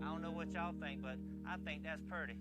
I don't know what y'all think, but I think that's pretty.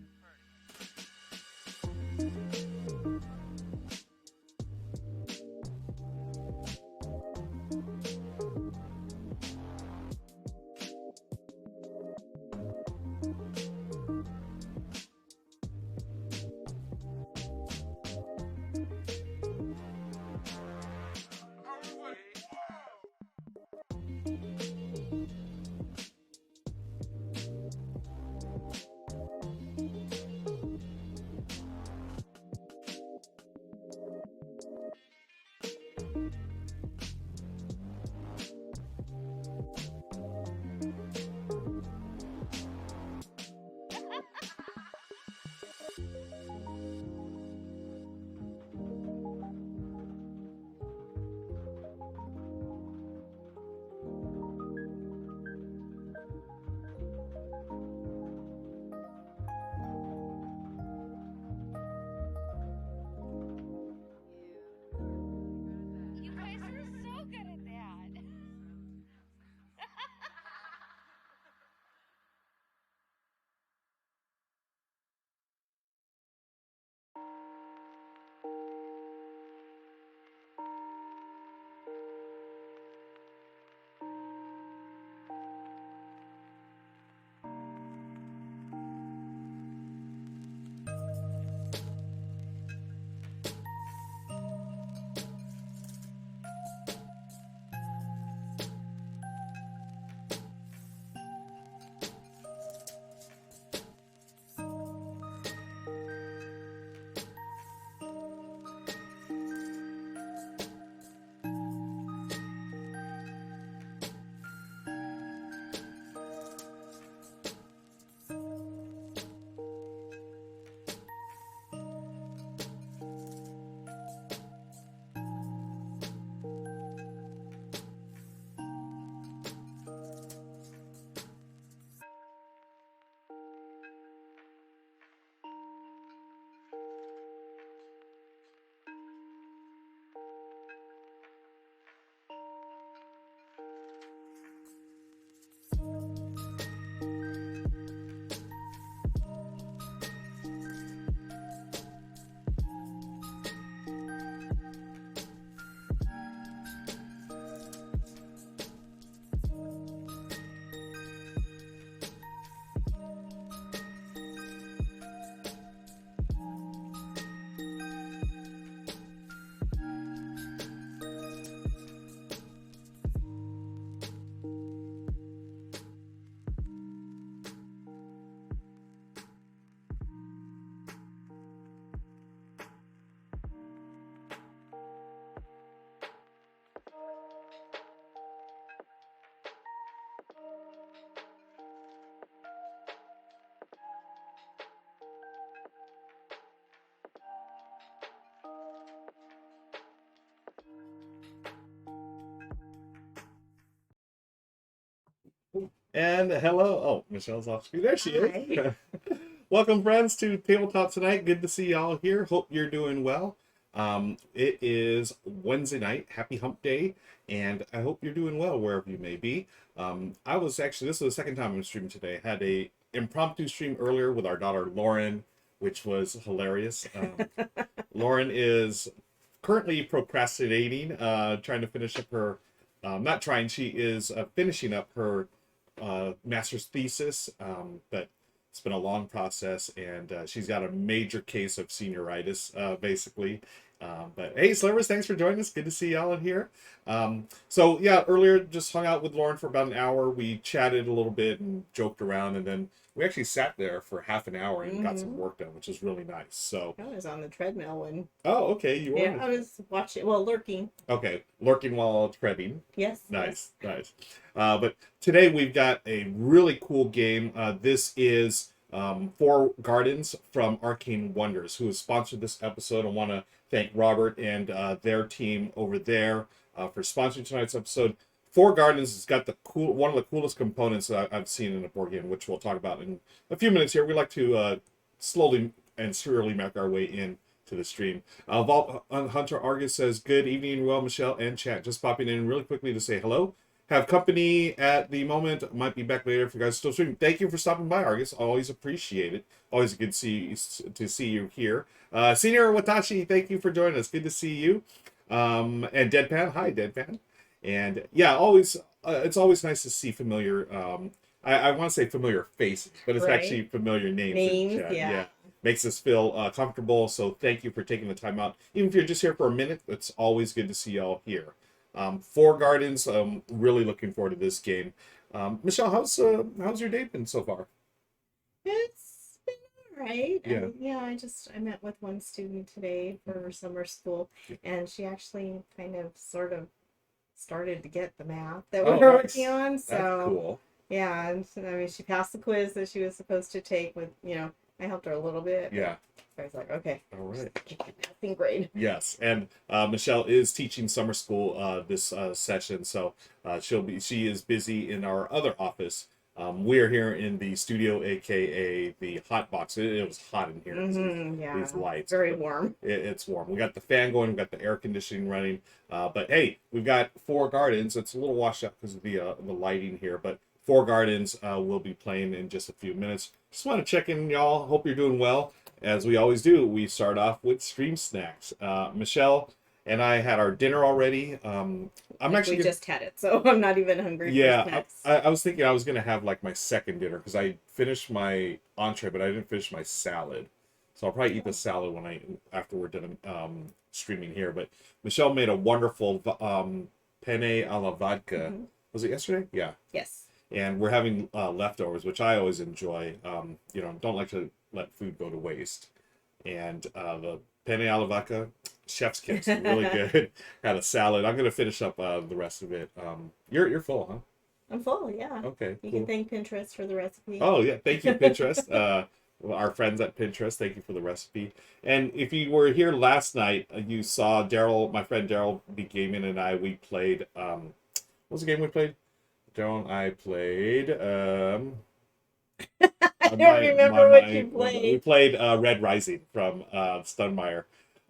And hello. Oh, Michelle's off screen. There she is. Hi. Welcome, friends, to Tabletop Tonight. Good to see y'all here. Hope you're doing well. It is Wednesday night. Happy Hump Day. And I hope you're doing well wherever you may be. I was actually, this is the second time I'm streaming today. I had a impromptu stream earlier with our daughter, Lauren, which was hilarious. Lauren is currently procrastinating, trying to finish up her, not trying, she is finishing up her master's thesis, but it's been a long process, and she's got a major case of senioritis, basically. But hey, Slivers, thanks for joining us. Good to see y'all in here. So yeah, earlier just hung out with Lauren for about an hour. We chatted a little bit and joked around, and then we actually sat there for half an hour and got some work done, which was really nice. So I was on the treadmill when. oh, okay, you Yeah, were. I was watching. Well, lurking. Okay, lurking while treading. Yes. Nice, nice. But today we've got a really cool game. This is Four Gardens from Arcane Wonders, who has sponsored this episode. I want to thank Robert and their team over there for sponsoring tonight's episode. Four Gardens has got one of the coolest components that I've seen in a board game, which we'll talk about in a few minutes here. We like to slowly and surely make our way in to the stream. Vault Hunter Argus says, good evening, well, Michelle and chat. Just popping in really quickly to say hello. Have company at the moment. Might be back later if you guys are still streaming. Thank you for stopping by, Argus. Always appreciate it. Always good to see you here. Senior Watashi, thank you for joining us. Good to see you. And Deadpan, hi Deadpan. And yeah, always it's always nice to see familiar. I want to say familiar faces, but it's actually familiar names. Names, in chat. yeah. Makes us feel comfortable. So thank you for taking the time out. Even if you're just here for a minute, it's always good to see y'all here. Four Gardens. Really looking forward to this game. Michelle, how's your day been so far? It's been all right. Yeah. Yeah. I met with one student today for summer school, and she actually sort of started to get the math that we were working on. So that's cool. Yeah, and so, I mean, she passed the quiz that she was supposed to take with, I helped her a little bit. Yeah. I was like, okay. All right. Nothing great. Yes, and Michelle is teaching summer school this session, so she is busy in our other office. We are here in the studio, aka the hot box. It was hot in here. Yeah. These lights. Very warm. It's warm. We got the fan going. We got the air conditioning running. But hey, we've got Four Gardens. It's a little washed out because of the lighting here, but Four Gardens will be playing in just a few minutes. Just want to check in, y'all. Hope you're doing well. As we always do, we start off with stream snacks. Michelle and I had our dinner already. We just had it, so I'm not even hungry. Yeah, for snacks. I was thinking I was gonna have like my second dinner because I finished my entree, but I didn't finish my salad. So I'll probably eat the salad after we're done streaming here. But Michelle made a wonderful penne alla vodka. Was it yesterday? Yeah. Yes. And we're having leftovers, which I always enjoy. Don't like to let food go to waste. And the penne alla vodka, chef's kiss, really good. Had a salad. I'm gonna finish up the rest of it. You're full, huh? I'm full. Yeah. Okay. You cool. can thank Pinterest for the recipe. Oh yeah, thank you Pinterest. Our friends at Pinterest, thank you for the recipe. And if you were here last night, you saw Daryl, my friend Daryl B. Gaming, and we played. What was the game we played? Daryl and I played. I don't remember what you played. We played Red Rising from Stunmeyer.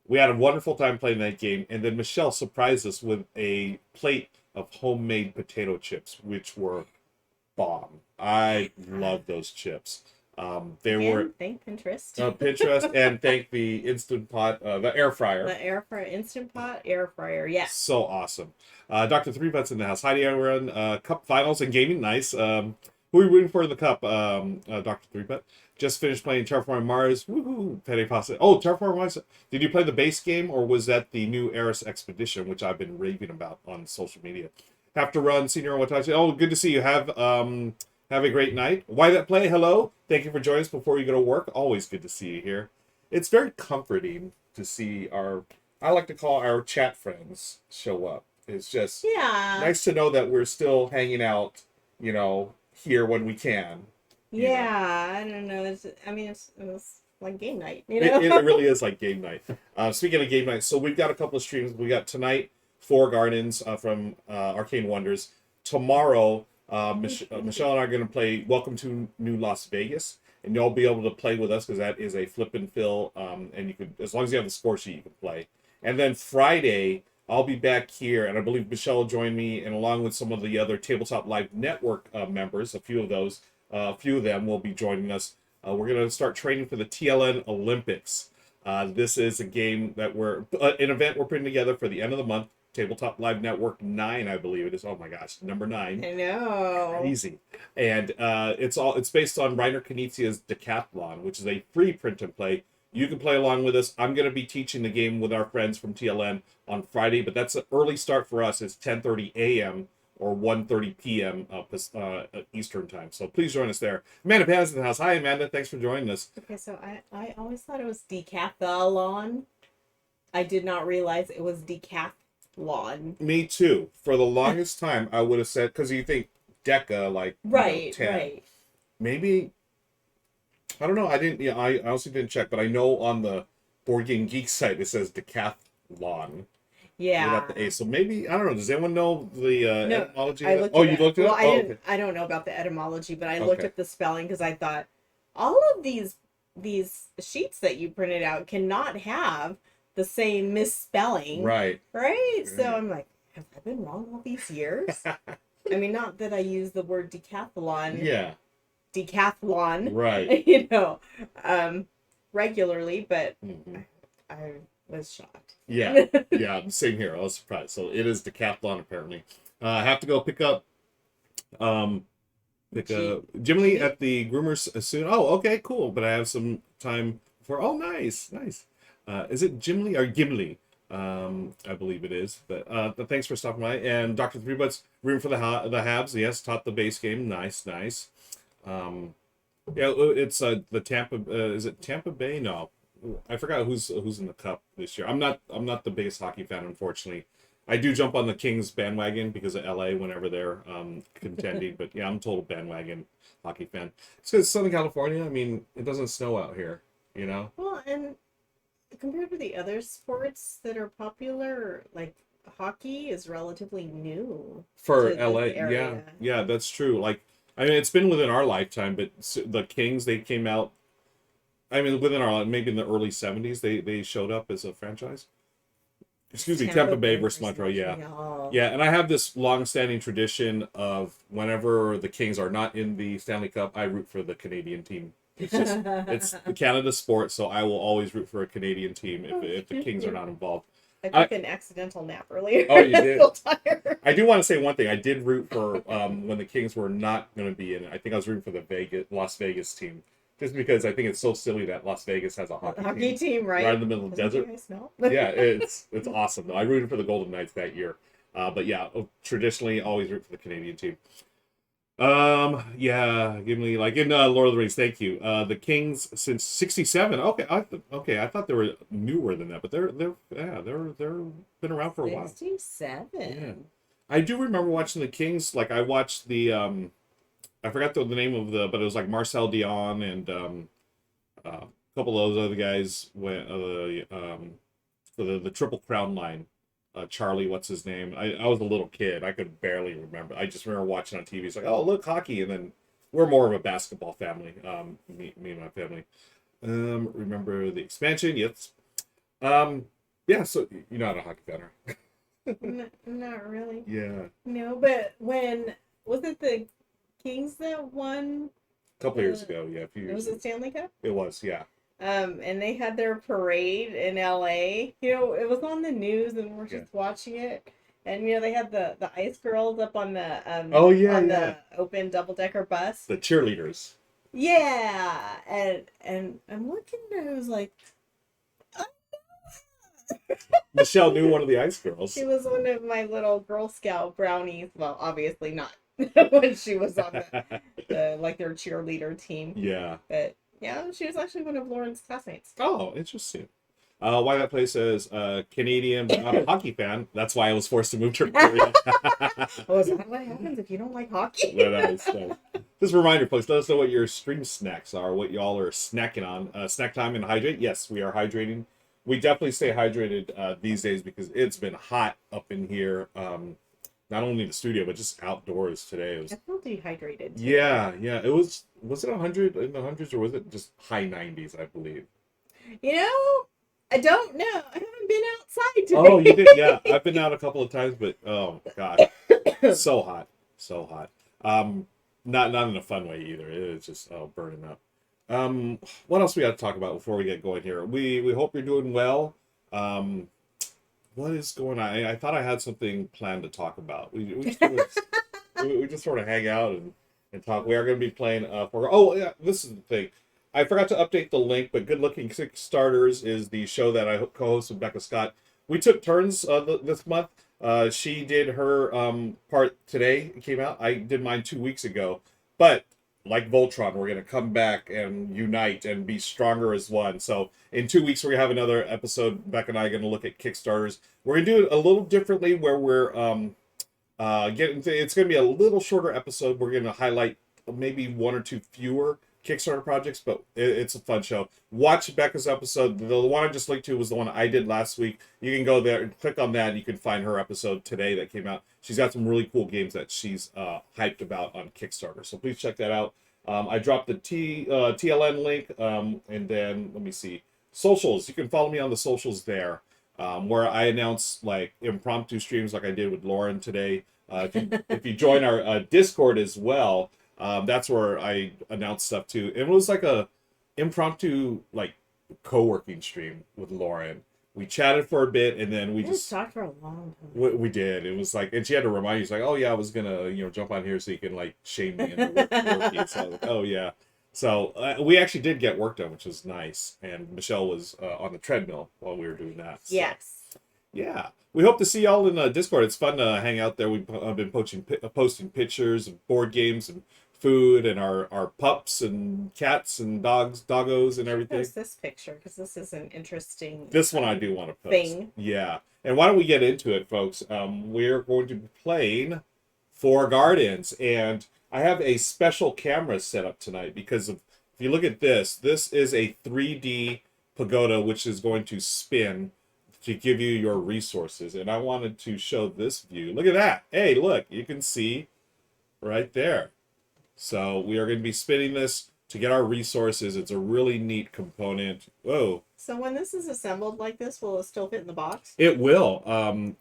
We had a wonderful time playing that game, and then Michelle surprised us with a plate of homemade potato chips, which were bomb. I love those chips. Thank Pinterest. Pinterest, and thank the Instant Pot, the air fryer. The air fryer, Instant Pot air fryer. Yes. So awesome. Dr. Three Butts in the house. Heidi, we're on Cup Finals and Gaming. Nice. Who are you rooting for in the Cup, Dr. Three Butt? Just finished playing Terraforming Mars. Woohoo! Penny Pasta. Oh, Terraforming Mars. Did you play the base game, or was that the new Eris Expedition, which I've been raving about on social media? Have to run, Senior Watashi. Oh, good to see you. Have a great night. Why that play? Hello. Thank you for joining us before you go to work. Always good to see you here. It's very comforting to see I like to call our chat friends show up. It's just nice to know that we're still hanging out, here when we can. Yeah, I don't know. It was like game night. It really is like game night. Speaking of game night, so we've got a couple of streams. We got tonight, Four Gardens from Arcane Wonders. Tomorrow, Michelle and I are going to play Welcome to New Las Vegas, and you'll be able to play with us because that is a flip and fill, and you can, as long as you have the score sheet, you can play. And then Friday, I'll be back here, and I believe Michelle will join me, and along with some of the other Tabletop Live Network members, a few of them will be joining us. We're going to start training for the TLN Olympics. This is a game that an event we're putting together for the end of the month. Tabletop Live Network 9, I believe it is. Oh my gosh, number 9. I know. Crazy. And it's based on Reiner Knizia's Decathlon, which is a free print and play. You can play along with us. I'm going to be teaching the game with our friends from TLN on Friday, but that's an early start for us. It's 10:30 a.m. or 1:30 p.m. Eastern time. So please join us there. Amanda Pan's in the house. Hi, Amanda. Thanks for joining us. Okay, so I always thought it was decathlon. I did not realize it was decathlon. Me too. For the longest time, I would have said, because you think Deca, like, right, 10. right. Maybe, I don't know. I didn't, yeah, I honestly didn't check, but I know on the Board Game Geek site it says Decathlon. Yeah. Without the A. So maybe, I don't know. Does anyone know the No, etymology? I of looked it? Oh, at you it. looked at Well, it? I don't know about the etymology, but I looked Okay. at the spelling because I thought all of these sheets that you printed out cannot have the same misspelling. Right. Right? So Right. I'm like, have I been wrong all these years? I mean, not that I use the word decathlon, Yeah. decathlon, Right. regularly, but Mhm. I was shocked. Yeah. Yeah. Same here. I was surprised. So it is Decathlon apparently. I have to go pick up Jim Lee at the groomers soon. Oh, okay, cool. But I have some time for. Oh, nice. Is it Jim Lee or Gimli? I believe it is. But thanks for stopping by. And Dr. Three Butts, room for the Habs. Yes, taught the base game. Nice. Yeah, it's the Tampa. Is it Tampa Bay? No, I forgot who's in the cup this year. I'm not the biggest hockey fan, unfortunately. I do jump on the Kings bandwagon because of LA whenever they're contending. But yeah, I'm a total bandwagon hockey fan. It's because Southern California. I mean, it doesn't snow out here. You know. Well, and compared to the other sports that are popular, like hockey is relatively new For to this LA, area. yeah, that's true. Like, I mean, it's been within our lifetime, but the Kings, they came out. I mean, within our maybe in the early '70s, they showed up as a franchise. Excuse me, Tampa Bay versus Montreal. Yeah, and I have this long-standing tradition of whenever the Kings are not in the Stanley Cup, I root for the Canadian team. It's just it's the Canada sport, so I will always root for a Canadian team if the Kings are not involved. I took an accidental nap earlier. Oh, you did? I'm still tired. I do want to say one thing. I did root for when the Kings were not going to be in it. I think I was rooting for the Las Vegas team, just because I think it's so silly that Las Vegas has a hockey team, right? right in the middle of the desert. You guys know? Yeah, it's awesome though. I rooted for the Golden Knights that year, but yeah, traditionally always root for the Canadian team. Yeah, give me like in Lord of the Rings. Thank you. The Kings since '67. Okay, I thought they were newer than that, but they're been around for a while. 67. Yeah. I do remember watching the Kings. Like I watched the I forgot the name of but it was like Marcel Dion and a couple of those other guys went for the Triple Crown line. Charlie, what's his name? I was a little kid. I could barely remember. I just remember watching on TV. It's like, oh, look, hockey. And then we're more of a basketball family, me and my family. Remember the expansion? Yes. Yeah, so you're not a hockey fan, right? Not really. Yeah. No, but when was it the Kings that won? A couple years ago, yeah. A few years Was ago. it Stanley Cup? It was, yeah. And they had their parade in LA. You know, it was on the news and we're just watching it. And you know, they had the ice girls up on the the open double decker bus. The cheerleaders. Yeah. And I'm looking and I was like, Michelle knew one of the ice girls. she was one of my little Girl Scout brownies. Well, obviously not when she was on the like their cheerleader team. Yeah. But yeah, she was actually one of Lauren's classmates. Oh, interesting. Why that place says Canadian but not a hockey fan. That's why I was forced to move to Korea. Oh, is that what happens if you don't like hockey? Nice. Just a reminder, folks, let us know what your stream snacks are, what y'all are snacking on. Snack time and hydrate. Yes, we are hydrating. We definitely stay hydrated these days because it's been hot up in here. not only the studio but just outdoors today. It was I feel dehydrated. Today. yeah. It was it 100 in the hundreds or was it just high 90s? I believe. You know, I don't know. I haven't been outside today. Oh, you did? Yeah, I've been out a couple of times, but oh god, so hot, so hot. Not in a fun way either. It's just burning up. What else we got to talk about before we get going here? We hope you're doing well. What is going on? I thought I had something planned to talk about. We just sort of hang out and talk. We are going to be playing oh yeah, this is the thing. I forgot to update the link, but Good Looking Kickstarters is the show that I co-host with Becca Scott. We took turns this month. She did her part today. It came out. I did mine 2 weeks ago. But like Voltron, we're going to come back and unite and be stronger as one. So in 2 weeks, we're going to have another episode. Becca and I are going to look at Kickstarters. We're going to do it a little differently where we're it's going to be a little shorter episode. We're going to highlight maybe one or two fewer Kickstarter projects, but it's a fun show. Watch Becca's episode. The one I just linked to was the one I did last week. You can go there and click on that, and you can find her episode today that came out. She's got some really cool games that she's hyped about on Kickstarter, so please check that out. I dropped the TLN link, and then let me see socials. You can follow me on the socials there, where I announce like impromptu streams like I did with Lauren today. If you join our Discord as well. That's where I announced stuff too. It was like a impromptu like co-working stream with Lauren. We chatted for a bit and then we just talked for a long time. We did. It was like, and she had to remind you, she's like, oh yeah, I was gonna jump on here so you can like shame me into working. So I was like, oh yeah. So we actually did get work done, which was nice. And Michelle was on the treadmill while we were doing that. So. Yes. Yeah. We hope to see y'all in Discord. It's fun to hang out there. We've been posting pictures of board games and food and our pups and cats and doggos and everything. Post this picture because this is an interesting. This one I do want to post. Thing. Yeah. And why don't we get into it, folks? We're going to be playing Four Gardens, and I have a special camera set up tonight because if you look at this is a 3D pagoda which is going to spin to give you your resources, and I wanted to show this view. Look at that. Hey, look, you can see right there. So we are going to be spinning this to get our resources. It's a really neat component. Whoa. So when this is assembled like this, will it still fit in the box? It will.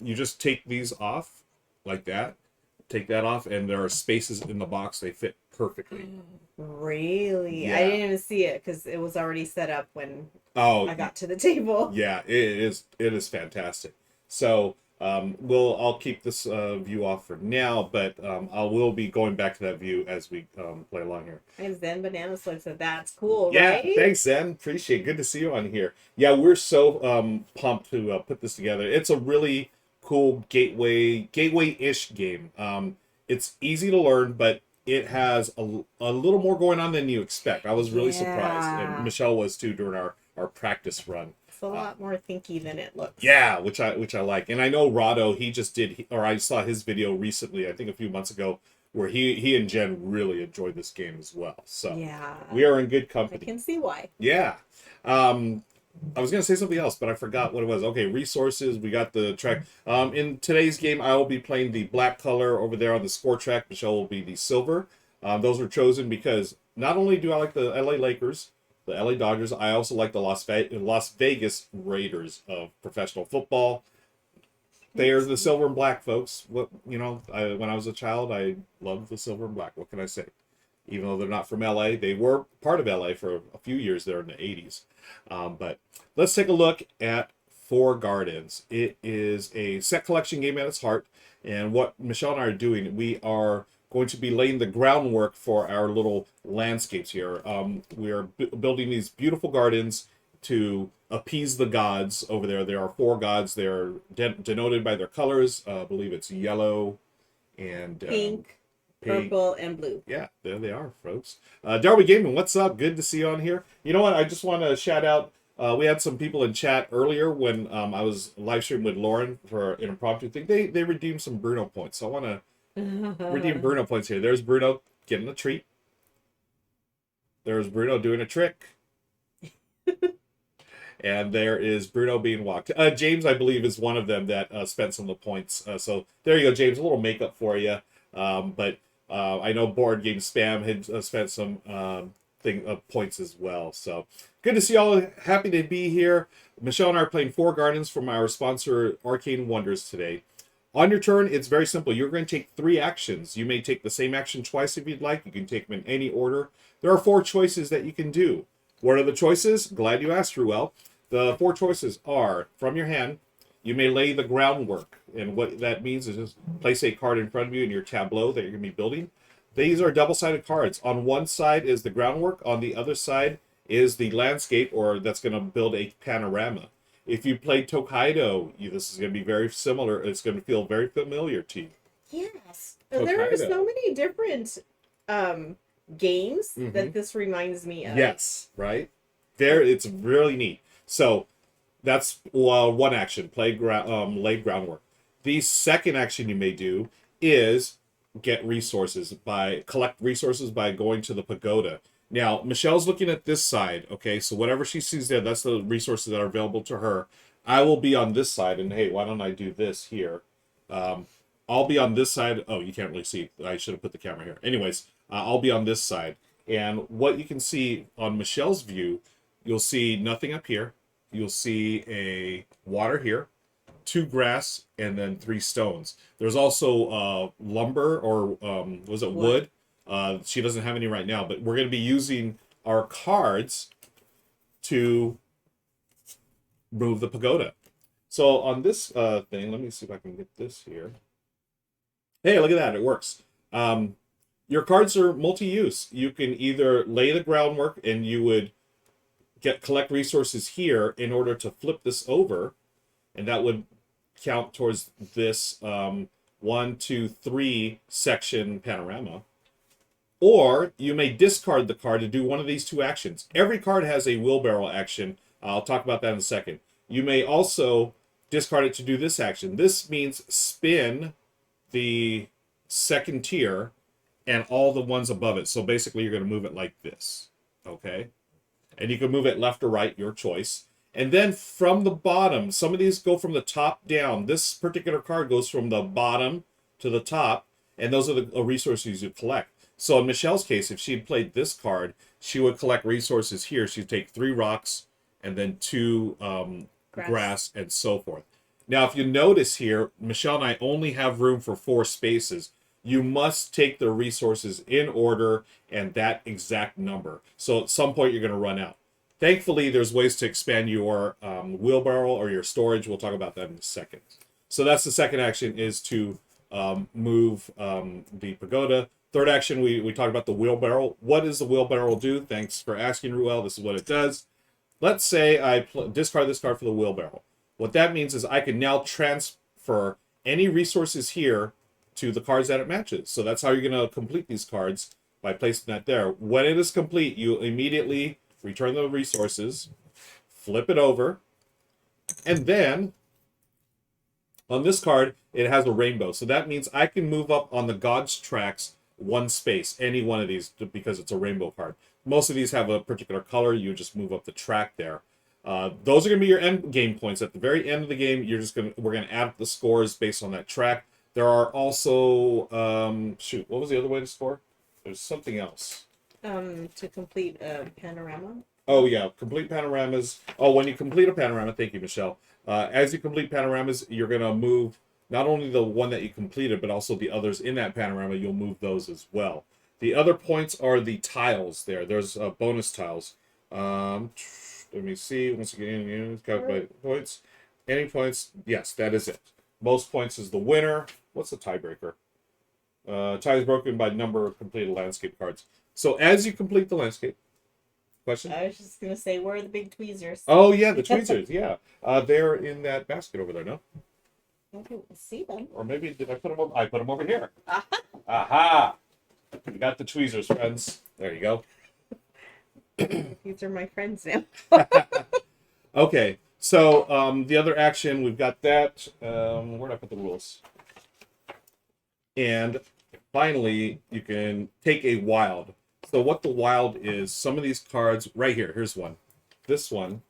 You just take these off like that. Take that off, and there are spaces in the box. They fit perfectly. Really? Yeah. I didn't even see it because it was already set up when I got to the table. Yeah, it is fantastic. So I'll keep this view off for now, but I will be going back to that view as we play along here. And Zen Banana Slug said that's cool, yeah, right? Thanks, Zen. Appreciate it. Good to see you on here. Yeah, we're so pumped to put this together. It's a really cool gateway-ish game. It's easy to learn, but it has a little more going on than you expect. I was really surprised, and Michelle was too during our practice run. It's a lot more thinky than it looks. Yeah, which I like. And I know Rado, he just did, or I saw his video recently, I think a few months ago, where he and Jen really enjoyed this game as well. So yeah, we are in good company. I can see why. Yeah. I was going to say something else, but I forgot what it was. Okay, resources. We got the track. In today's game, I will be playing the black color over there on the score track. Michelle will be the silver. Those were chosen because not only do I like the LA Lakers, the LA Dodgers, I also like the Las Vegas Raiders of professional football. They are the silver and black, folks. When I was a child, I loved the silver and black. What can I say? Even though they're not from LA, they were part of LA for a few years there in the 80s. But let's take a look at Four Gardens. It is a set collection game at its heart. And what Michelle and I are doing, we are going to be laying the groundwork for our little landscapes here. We are building these beautiful gardens to appease the gods over there. There are four gods. They're denoted by their colors. I believe it's yellow and pink, purple, and blue. Yeah, there they are, folks. Darby Gaming, what's up? Good to see you on here. You know what? I just want to shout out. We had some people in chat earlier when I was live streaming with Lauren for an impromptu thing. They redeemed some Bruno points. So I want to redeem Bruno points here. There's Bruno getting a treat. There's Bruno doing a trick. And there is Bruno being walked. James, I believe, is one of them that spent some of the points. So there you go, James. A little makeup for you. But I know Board Game Spam had spent some points as well. So good to see y'all. Happy to be here. Michelle and I are playing Four Gardens from our sponsor, Arcane Wonders, today. On your turn, it's very simple. You're going to take 3 actions. You may take the same action twice if you'd like. You can take them in any order. There are 4 choices that you can do. What are the choices? Glad you asked, Ruel. The 4 choices are, from your hand, you may lay the groundwork. And what that means is just place a card in front of you in your tableau that you're going to be building. These are double-sided cards. On one side is the groundwork. On the other side is the landscape, or that's going to build a panorama. If you played Tokaido, this is going to be very similar. It's going to feel very familiar to you. Yes. There are so many different games that this reminds me of. Yes, right? It's really neat. So that's one action, lay groundwork. The second action you may do is collect resources by going to the pagoda. Now, Michelle's looking at this side, okay? So whatever she sees there, that's the resources that are available to her. I will be on this side, and hey, why don't I do this here? I'll be on this side. Oh, you can't really see. I should have put the camera here. Anyways, I'll be on this side. And what you can see on Michelle's view, you'll see nothing up here. You'll see a water here, 2 grass, and then 3 stones. There's also lumber, or was it wood? She doesn't have any right now, but we're going to be using our cards to move the pagoda. So on this thing, let me see if I can get this here. Hey, look at that. It works. Your cards are multi-use. You can either lay the groundwork, and you would collect resources here in order to flip this over, and that would count towards this 1, 2, 3 section panorama. Or you may discard the card to do one of these 2 actions. Every card has a wheelbarrow action. I'll talk about that in a second. You may also discard it to do this action. This means spin the second tier and all the ones above it. So basically you're going to move it like this. Okay? And you can move it left or right, your choice. And then from the bottom, some of these go from the top down. This particular card goes from the bottom to the top, and those are the resources you collect. So in Michelle's case, if she had played this card, she would collect resources here. She'd take 3 rocks and then 2 grass and so forth. Now, if you notice here, Michelle and I only have room for 4 spaces. You must take the resources in order and that exact number. So at some point, you're going to run out. Thankfully, there's ways to expand your wheelbarrow or your storage. We'll talk about that in a second. So that's the second action, is to move the pagoda. Third action, we talked about the wheelbarrow. What does the wheelbarrow do? Thanks for asking, Ruel. This is what it does. Let's say I discard this card for the wheelbarrow. What that means is I can now transfer any resources here to the cards that it matches. So that's how you're going to complete these cards, by placing that there. When it is complete, you immediately return the resources, flip it over, and then on this card, it has a rainbow. So that means I can move up on the God's tracks 1 space, any one of these, because it's a rainbow card. Most of these have a particular color. You just move up the track there. Those are going to be your end game points. At the very end of the game, we're going to add up the scores based on that track. There are also what was the other way to score? There's something else. To complete a panorama. Oh yeah, complete panoramas. Oh, when you complete a panorama, thank you, Michelle. As you complete panoramas, you're going to move not only the one that you completed, but also the others in that panorama. You'll move those as well. The other points are the tiles there. There's bonus tiles. Let me see. Once again, got by points. Any points? Yes, that is it. Most points is the winner. What's the tiebreaker? Tie is broken by number of completed landscape cards. So as you complete the landscape, question? I was just going to say, where are the big tweezers? Oh, yeah, the tweezers, yeah. They're in that basket over there, no? Okay, we'll see them. Or maybe, did I put them over? I put them over here. Aha! Aha! We got the tweezers, friends. There you go. These are my friends now. Okay, so the other action, we've got that. Where did I put the rules? And finally, you can take a wild. So what the wild is, some of these cards, right here, here's one. This one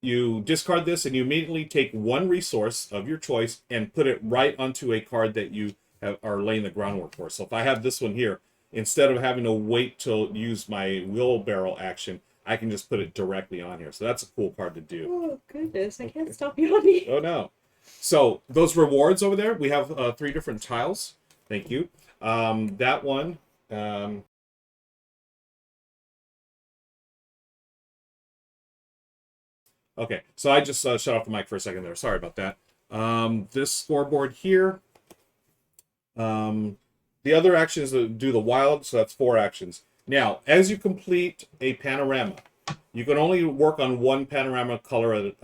you discard this and you immediately take one resource of your choice and put it right onto a card that you are laying the groundwork for. So if I have this one here, instead of having to wait to use my wheelbarrow action, I can just put it directly on here. So that's a cool card to do. Oh, goodness. I can't stop yawning. Oh, no. So those rewards over there, we have 3 different tiles. Thank you. That one... Okay, so I just shut off the mic for a second there. Sorry about that. This scoreboard here. The other action is to do the wild, so that's 4 actions. Now, as you complete a panorama, you can only work on one panorama color at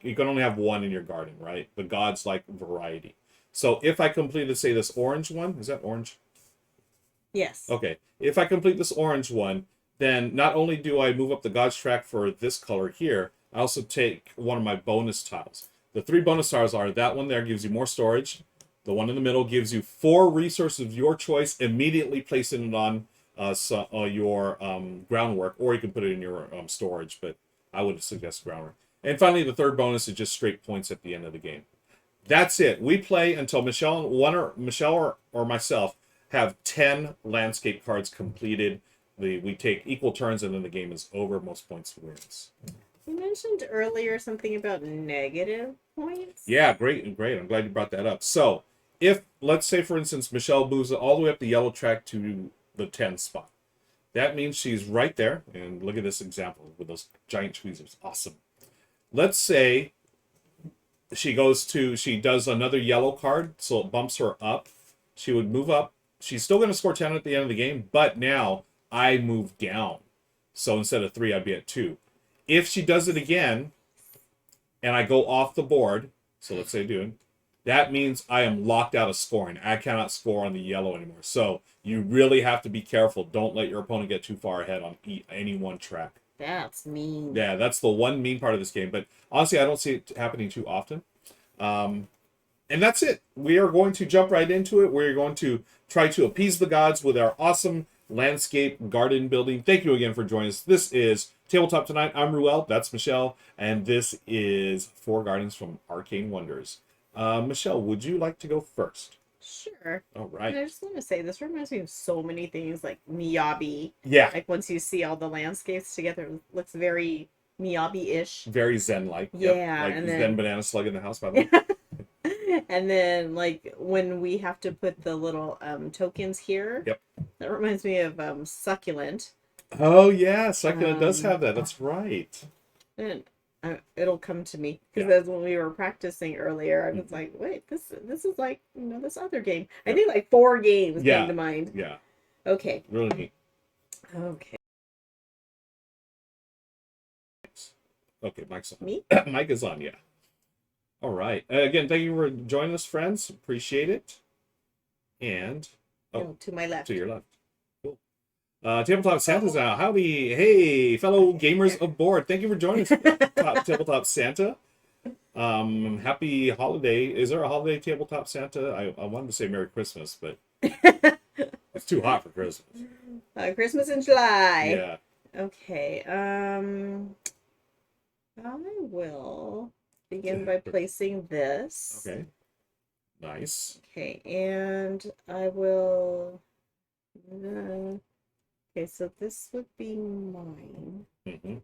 you can only have one in your garden, right? The gods like variety. So if I completed, say, this orange one, is that orange? Yes. Okay, if I complete this orange one, then not only do I move up the gods track for this color here, I also take one of my bonus tiles. The 3 bonus tiles are that one there gives you more storage. The one in the middle gives you 4 resources of your choice, immediately placing it on your groundwork, or you can put it in your storage, but I would suggest groundwork. And finally, the 3rd bonus is just straight points at the end of the game. That's it. We play until Michelle or myself have 10 landscape cards completed. We take equal turns, and then the game is over. Most points wins. You mentioned earlier something about negative points. Yeah, great. I'm glad you brought that up. So, if, let's say, for instance, Michelle moves all the way up the yellow track to the 10 spot, that means she's right there. And look at this example with those giant tweezers. Awesome. Let's say she does another yellow card, so it bumps her up. She would move up. She's still going to score 10 at the end of the game, but now I move down. So instead of 3, I'd be at 2. If she does it again, and I go off the board, so let's say that means I am locked out of scoring. I cannot score on the yellow anymore. So you really have to be careful. Don't let your opponent get too far ahead on any one track. That's mean. Yeah, that's the one mean part of this game. But honestly, I don't see it happening too often. And that's it. We are going to jump right into it. We're going to try to appease the gods with our awesome landscape garden building. Thank you again for joining us. This is Tabletop Tonight. I'm Ruel. That's Michelle. And this is 4 Gardens from Arcane Wonders. Michelle, would you like to go first? Sure. All right. And I just want to say, this reminds me of so many things like Miyabi. Yeah. Like once you see all the landscapes together, it looks very Miyabi-ish. Very Zen-like. Yeah. Yep. Like and Zen Banana Slug in the house, by the way. And then like when we have to put the little tokens here. Yep. That reminds me of Succulent. Oh, yeah. Succulent does have that. That's right. And it'll come to me because Yeah. as when we were practicing earlier, I was like, "Wait, this is like this other game." I think like 4 games Yeah. came to mind. Yeah. Okay. Really neat. Okay. Okay, mic's on. Me? Mic is on, yeah. All right. Again, thank you for joining us, friends. Appreciate it. And No, to my left. to your left. Cool. Tabletop Santa's out. Howdy. Hey, fellow gamers aboard. Thank you for joining us, Tabletop Santa. Happy holiday. Is there a holiday, Tabletop Santa? I wanted to say Merry Christmas, but it's too hot for Christmas. Christmas in July. Yeah. Okay. I will begin by placing this. Okay. Nice. Okay, and I will. Okay, so this would be mine. Mm-hmm.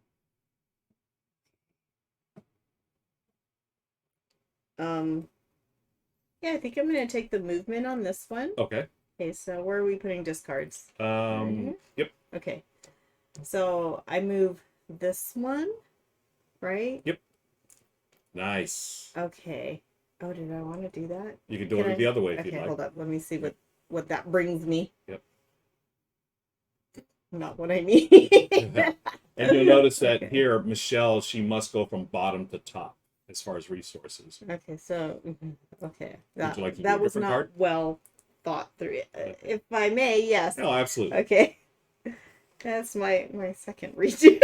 Yeah, I think I'm gonna take the movement on this one. Okay. Okay, so where are we putting discards? Right Yep. Okay, so I move this one, right? Yep. Nice. Okay. Oh, did I want to do that? You can do Can it I- the other way if Okay, you'd like. hold up. Let me see what that brings me. Yep. Not what I need. And you'll notice that Okay. here, Michelle, she must go from bottom to top as far as resources. Okay, so okay, Would you like to do a that was different not card? well thought through. If I may, yes. No, absolutely. Okay, that's my second redo.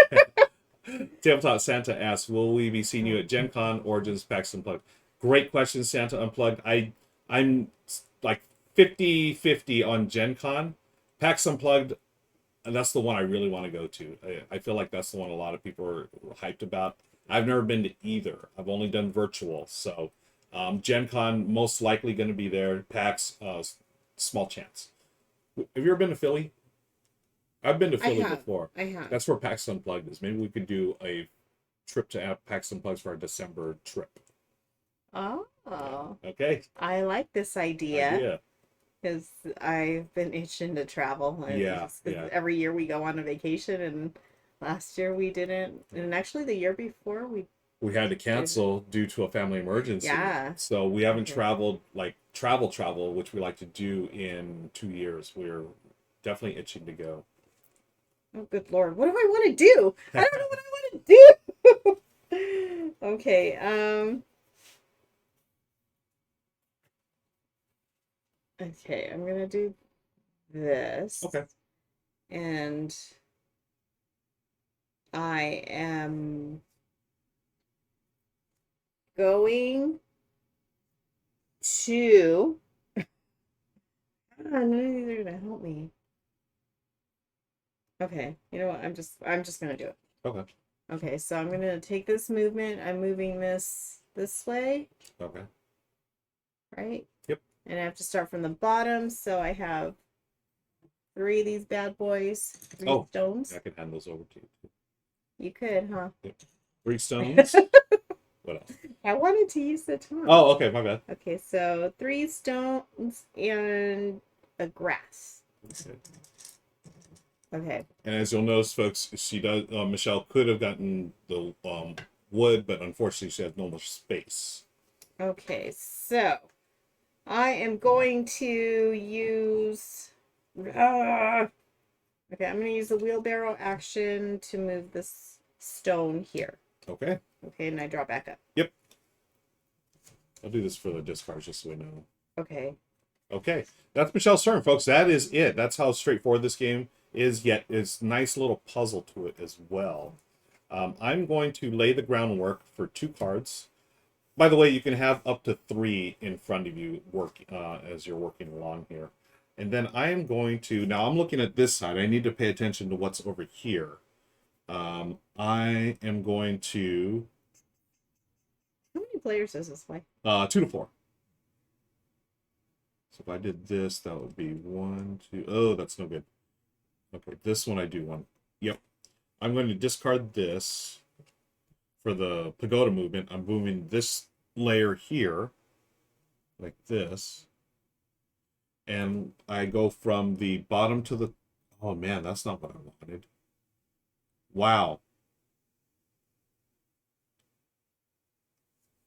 Tabletop Santa asks, will we be seeing you at Gen Con, Origins, PAX Unplugged? Great question, Santa Unplugged. I'm like 50-50 on Gen Con. PAX Unplugged, and that's the one I really want to go to. I feel like that's the one a lot of people are hyped about. I've never been to either. I've only done virtual. So Gen Con most likely going to be there. PAX, small chance. Have you ever been to Philly? I've been to Philly before. I have. That's where PAX Unplugged is. Maybe we could do a trip to PAX Unplugged for our December trip. Oh. Okay. I like this idea. Because I've been itching to travel. Yeah. Every year we go on a vacation, and last year we didn't. And actually the year before we had to cancel due to a family emergency. Yeah. So we haven't traveled, like travel, which we like to do in 2 years. We're definitely itching to go. Oh, good Lord. What do I want to do? I don't know what I want to do. Okay. Okay, I'm going to do this. Okay. And I am going to... none of these are going to help me. Okay, you know what? I'm just gonna do it. Okay. Okay, so I'm gonna take this movement. I'm moving this way. Okay. Right? Yep. And I have to start from the bottom, so I have 3 of these bad boys. 3 stones. I could hand those over to you. You could, huh? Yep. 3 stones. What else? I wanted to use the tongue. Oh, okay, my bad. Okay, so 3 stones and a grass. Okay. And as you'll notice, folks, she does. Michelle could have gotten the wood, but unfortunately, she has no more space. Okay, so I am going to use. Okay, I'm going to use the wheelbarrow action to move this stone here. Okay. Okay, and I draw back up. Yep. I'll do this for the discards just so we know. Okay. Okay, that's Michelle's turn, folks. That is it. That's how straightforward this game is, yet it's nice little puzzle to it as well. I'm going to lay the groundwork for 2 cards. By the way, you can have up to 3 in front of you as you're working along here. And then I am going to, now I'm looking at this side. I need to pay attention to what's over here. I am going to... How many players does this play? 2 to 4. So if I did this, that would be 1, 2... Oh, that's no good. Okay, this one I do want. Yep. I'm going to discard this for the pagoda movement. I'm moving this layer here, like this. And I go from the bottom to the... Oh, man, that's not what I wanted. Wow.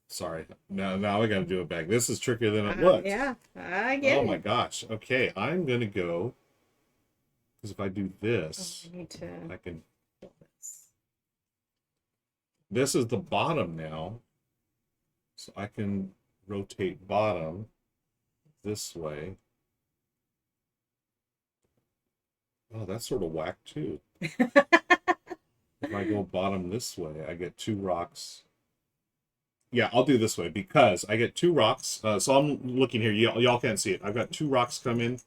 Sorry. Now I got to do it back. This is trickier than it looks. Yeah, I get it. Oh, my gosh. Okay, I'm going to go... Because if I do this, I need to... I can... This is the bottom now. So I can rotate bottom this way. Oh, that's sort of whack too. If I go bottom this way, I get 2 rocks. Yeah, I'll do this way because I get 2 rocks. So I'm looking here. Y'all can't see it. I've got 2 rocks come in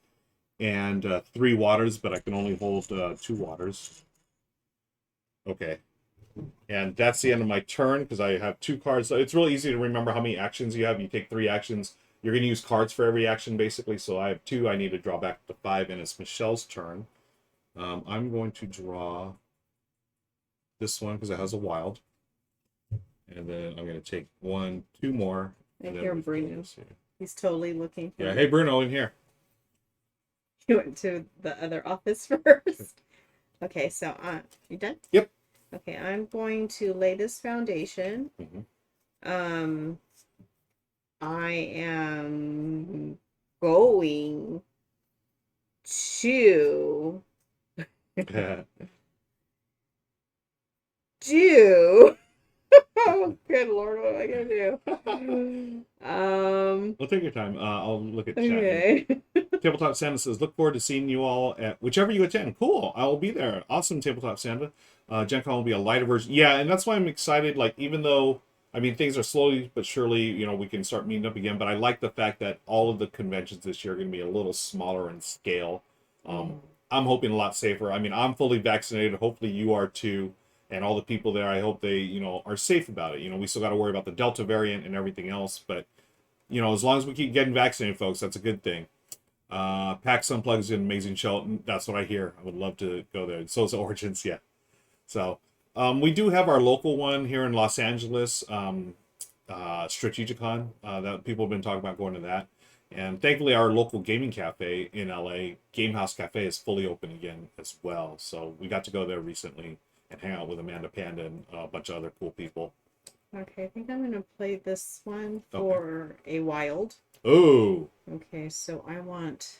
and 3 waters, but I can only hold 2 waters. Okay. And that's the end of my turn because I have 2 cards. So it's really easy to remember how many actions you have. You take 3 actions. You're going to use cards for every action, basically. So I have 2. I need to draw back to 5, and it's Michelle's turn. I'm going to draw this one because it has a wild. And then I'm going to take 1, 2 more. I hear Bruno. He's totally looking for Yeah, hey, Bruno, in here. He went to the other office first. Okay, so you done? Yep. Okay, I'm going to lay this foundation. Mm-hmm. I am going to do. Oh, good Lord, what am I gonna do? Well, take your time. I'll look at chat. Okay. Tabletop Santa says, look forward to seeing you all at whichever you attend. Cool. I will be there. Awesome, Tabletop Santa. Gen Con will be a lighter version. Yeah, and that's why I'm excited. Like, even though, I mean, things are slowly but surely, you know, we can start meeting up again. But I like the fact that all of the conventions this year are going to be a little smaller in scale. I'm hoping a lot safer. I mean, I'm fully vaccinated. Hopefully you are too. and all the people there, I hope they, are safe about it. We still got to worry about the Delta variant and everything else, but as long as we keep getting vaccinated, folks, that's a good thing. PAX Unplugged is an amazing show. That's what I hear. I would love to go there. So is Origins, yeah. So we do have our local one here in Los Angeles, Strategicon. That people have been talking about going to that. And thankfully, our local gaming cafe in LA, Gamehouse Cafe, is fully open again as well. So we got to go there recently and hang out with Amanda Panda and a bunch of other cool people. Okay, I think I'm gonna play this one for a wild. Oh. Okay, so I want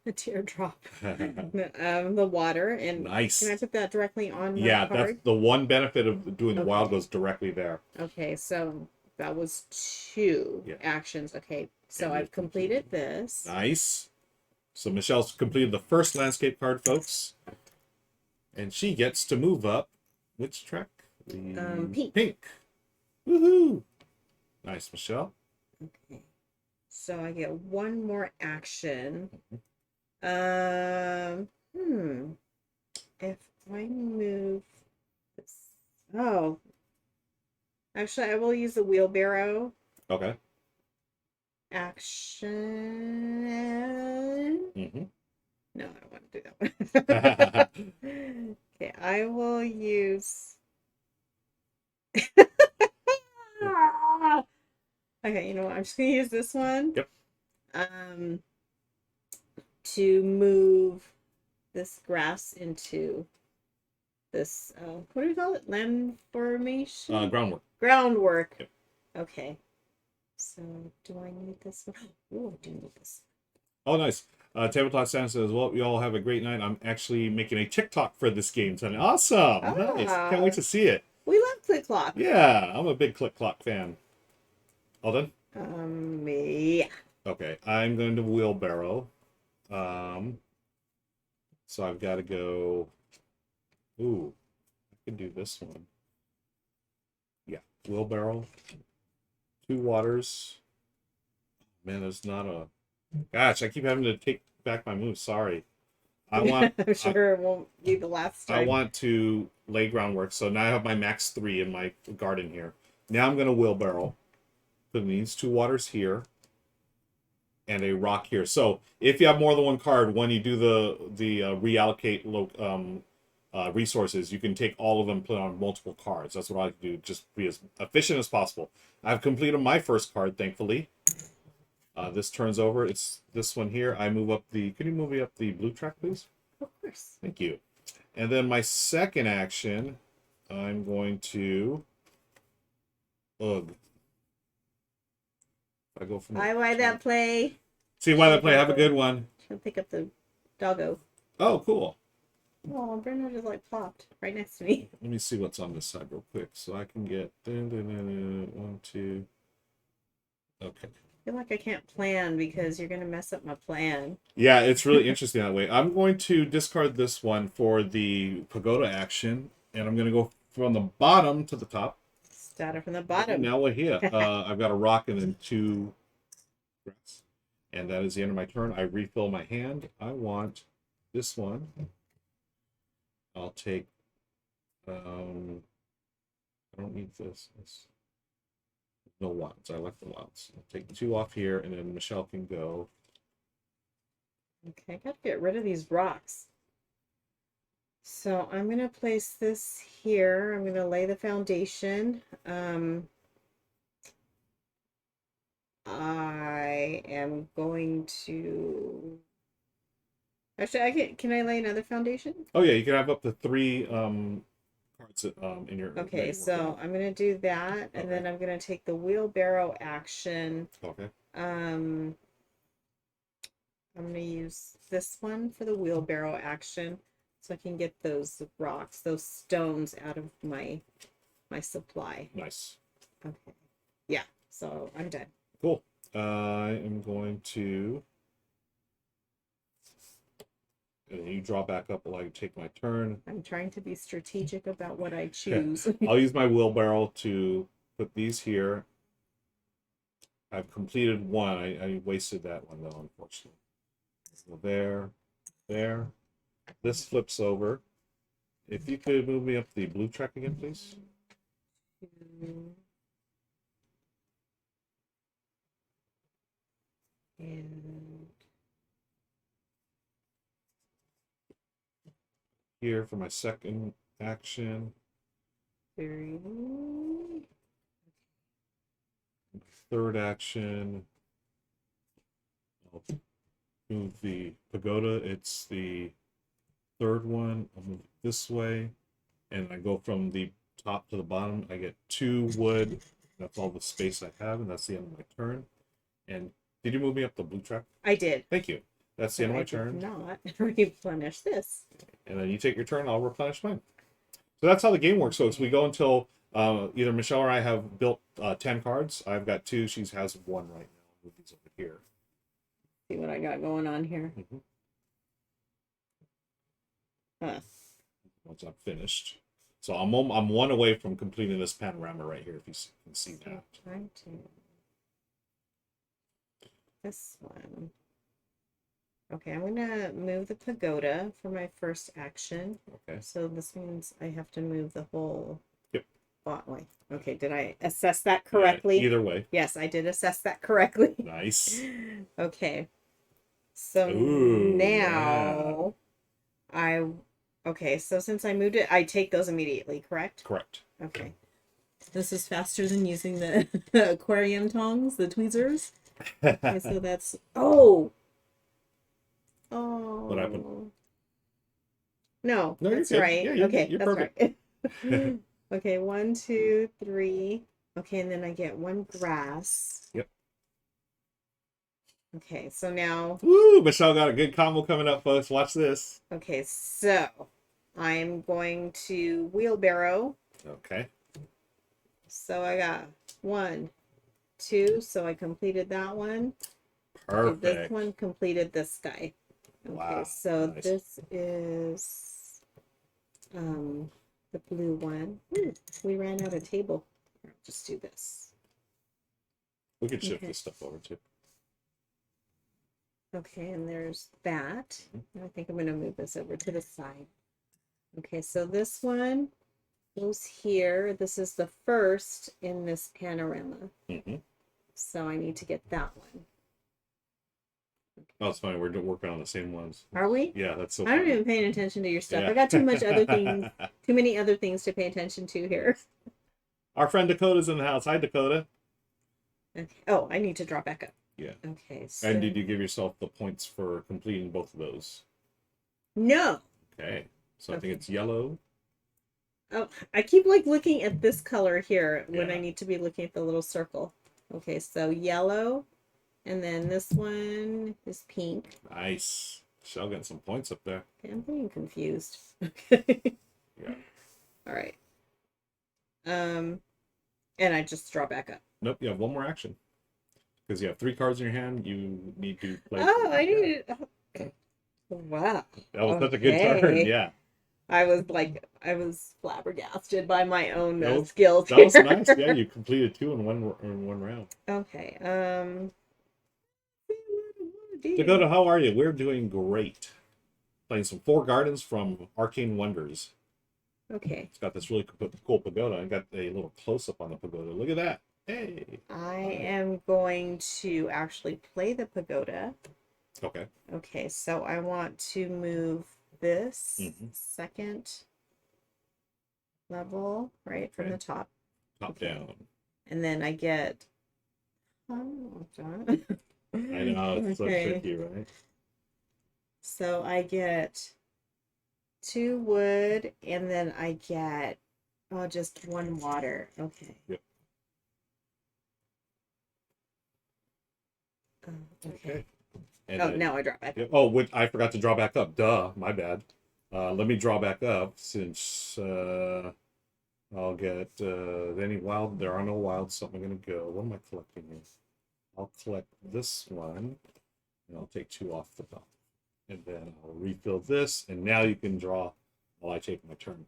a teardrop. The water, and nice. Can I put that directly on my card? That's the one benefit of doing the wild goes directly there. Okay, so that was 2 actions. Okay, so I've completed this. Nice. So Michelle's completed the first landscape card, folks. And she gets to move up. Which track? Pink. Pink. Woohoo! Nice, Michelle. Okay. So I get one more action. If I move this. Oh. Actually, I will use the wheelbarrow. Okay. Action. No, I don't want to do that one. Okay, I will use. Okay, you know what? I'm just gonna use this one. Yep. To move this grass into this. What do we call it? Land formation. Groundwork. Groundwork. Yep. Okay. So, do I need this one? Oh, I do need this. Oh, nice. Tabletop Santa says, well, you all have a great night. I'm actually making a TikTok for this game tonight. Awesome. Nice. Can't wait to see it. We love Click Clock. Yeah, I'm a big Click Clock fan. All done? Yeah. Okay, I'm going to wheelbarrow. So I've got to go. Ooh, I can do this one. Yeah, wheelbarrow. 2 waters. Man, there's not a. Gosh, I keep having to take back my move. Sorry. I want. I'm sure it won't be the last time. I want to lay groundwork. So now I have my max 3 in my garden here. Now I'm going to wheelbarrow. Put these 2 waters here. And a rock here. So if you have more than one card, when you do the reallocate resources, you can take all of them, put on multiple cards. That's what I do, just be as efficient as possible. I've completed my first card, thankfully. This turns over. It's this one here. I move up the. Can you move me up the blue track, please? Of course. Thank you. And then my second action, I'm going to. Ugh. I go from. Why that play? See why that play. Have a good one. I'll pick up the doggo. Oh, cool. Oh, Brenda just like plopped right next to me. Let me see what's on this side real quick, so I can get 1, 2. Okay. I feel like I can't plan because you're gonna mess up my plan. Yeah, it's really interesting that way. I'm going to discard this one for the pagoda action, and I'm going to go from the bottom to the top. Started from the bottom. Now we're here. I've got a rock and then 2 grass. And that is the end of my turn. I refill my hand. I want this one. I'll take... I don't need this. No wilds. I like the wilds. I'll take 2 off here, and then Michelle can go. Okay, I gotta get rid of these rocks. So I'm gonna place this here. I'm gonna lay the foundation. I am going to. Actually, can I lay another foundation? Oh yeah, you can have up to 3 cards in your. Okay, so I'm gonna do that, and then I'm gonna take the wheelbarrow action. Okay. I'm gonna use this one for the wheelbarrow action, so I can get those rocks, those stones out of my supply. Nice. Okay. Yeah. So I'm done. Cool. I am going to. And you draw back up while I take my turn. I'm trying to be strategic about what I choose. I'll use my wheelbarrow to put these here. I've completed one. I wasted that one though, unfortunately. So there. This flips over. If you could move me up the blue track again, please. And Here for my second action. 3. Third action. I'll move the pagoda. It's the third one. I'll move it this way. And I go from the top to the bottom. I get 2 wood. That's all the space I have, and that's the end of my turn. And did you move me up the blue track? I did. Thank you. That's the end of my I did turn. not replenish this. And then you take your turn, I'll replenish mine. So that's how the game works. So as we go until either Michelle or I have built 10 cards. I've got 2. She has 1 right now. Move these over here. See what I got going on here. Mm-hmm. Huh. Once I'm finished. So I'm 1 away from completing this panorama right here, if you can see that. Trying to. This one. Okay, I'm gonna move the pagoda for my first action. Okay. So this means I have to move the whole. Yep. Way. Okay, did I assess that correctly? Yeah, either way. Yes, I did assess that correctly. Nice. Okay. So Ooh, now okay, so since I moved it, I take those immediately, correct? Correct. Okay. This is faster than using the aquarium tongs, the tweezers. Okay, so that's oh. What happened? No, No, you're that's good. right. Yeah, you're Okay, that's perfect. right. Okay, 1, 2, 3. Okay, and then I get 1 grass. Yep. Okay, so now. Woo! Michelle got a good combo coming up, folks. Watch this. Okay, so I'm going to wheelbarrow. Okay. So I got 1, 2. So I completed that one. Perfect. This one completed this guy. Okay, Wow, so nice. this is the blue one. Ooh, we ran out of table. I'll just do this. We could shift Okay. this stuff over too. Okay, and there's that. I think I'm going to move this over to the side. Okay, so this one goes here. This is the first in this panorama. Mm-hmm. So I need to get that one. Oh, it's funny. We're working on the same ones. Are we? Yeah, that's so I don't funny. even pay attention to your stuff. Yeah. I got too much other things, too many other things to pay attention to here. Our friend Dakota's in the house. Hi, Dakota. Okay. Oh, I need to draw back up. Yeah. Okay. So... And did you give yourself the points for completing both of those? No. Okay. So I Okay. think it's yellow. Oh, I keep like looking at this color here when I Yeah. need to be looking at the little circle. Okay, so yellow, and then this one is pink. Nice. Michelle getting some points up there. Okay, I'm getting confused. Okay. Yeah. All right. And I just draw back up. Nope. You have 1 more action. Because you have 3 cards in your hand. You need to play. Oh, I Yeah. needed. Oh. Wow. That was such a good turn. Okay. Yeah. I was flabbergasted by my own That was- skills. That was here. nice. Yeah, you completed 2 in one round. Okay. Dakota, how are you? We're doing great. Playing some 4 Gardens from Arcane Wonders. Okay. It's got this really cool pagoda. I got a little close up on the pagoda. Look at that. Hey. I am going to actually play the pagoda. Okay. Okay, so I want to move this Mhm. second level right from Okay. the top. Top Okay. down. And then I get. Oh, darn. I know. It's so tricky, right? So I get 2 wood, and then I get just 1 water. Okay. Yep. Okay. And Oh, then- now I drop back. Yep. Oh, I forgot to draw back up. Duh, my bad. Let me draw back up since I'll get any wild. There are no wilds, so I'm gonna go. What am I collecting here? I'll collect this one, and I'll take 2 off the top, and then I'll refill this. And now you can draw while I take my turn.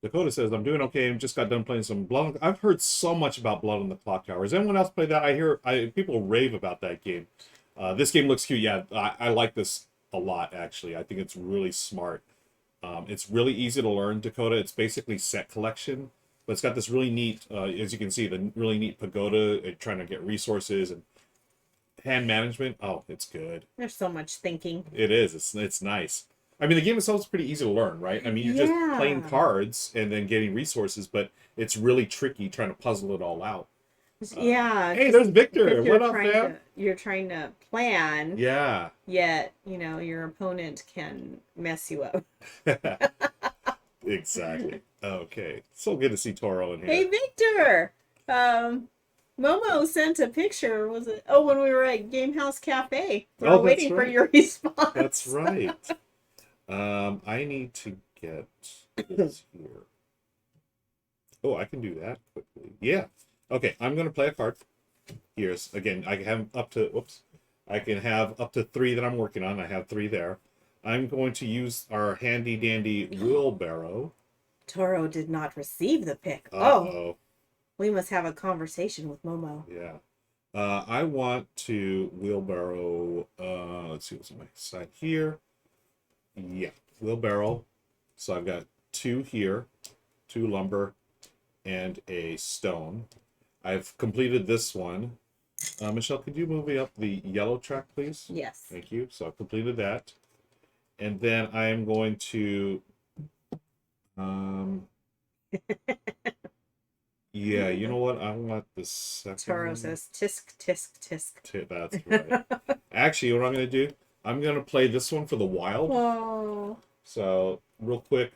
Dakota says, I'm doing okay. I just got done playing some Blood. I've heard so much about Blood on the Clock Tower. Has anyone else played that? I hear people rave about that game. This game looks cute. Yeah, I like this a lot, actually. I think it's really smart. It's really easy to learn, Dakota. It's basically set collection, but it's got this really neat, as you can see, the really neat pagoda, trying to get resources and hand management. Oh, it's good. There's so much thinking. It is. It's nice. I mean, the game itself is pretty easy to learn, right? I mean, you're just playing cards and then getting resources, but it's really tricky trying to puzzle it all out. Yeah. Hey, there's Victor. What up, fam? You're trying to plan. Yeah. Yet, your opponent can mess you up. Exactly. Okay. So good to see Toro in here. Hey, Victor. Momo sent a picture. Was it? Oh, when we were at Gamehouse Cafe. We were waiting for your response. That's right. I need to get this here. Oh, I can do that quickly. Yeah. Okay, I'm going to play a card. Here's, again, I can have up to 3 that I'm working on. I have 3 there. I'm going to use our handy dandy wheelbarrow. Toro did not receive the pick. Uh-oh. Oh, we must have a conversation with Momo. Yeah. I want to wheelbarrow, let's see what's on my side here. Yeah, wheelbarrow. So I've got 2 here, 2 lumber, and a stone. I've completed this one. Michelle, could you move me up the yellow track, please? Yes. Thank you. So I've completed that. And then I am going to... yeah, you know what? I want the second... Toro says, tisk, tisk, tisk. That's right. Actually, what I'm going to do, I'm going to play this one for the wild. Oh. So, real quick,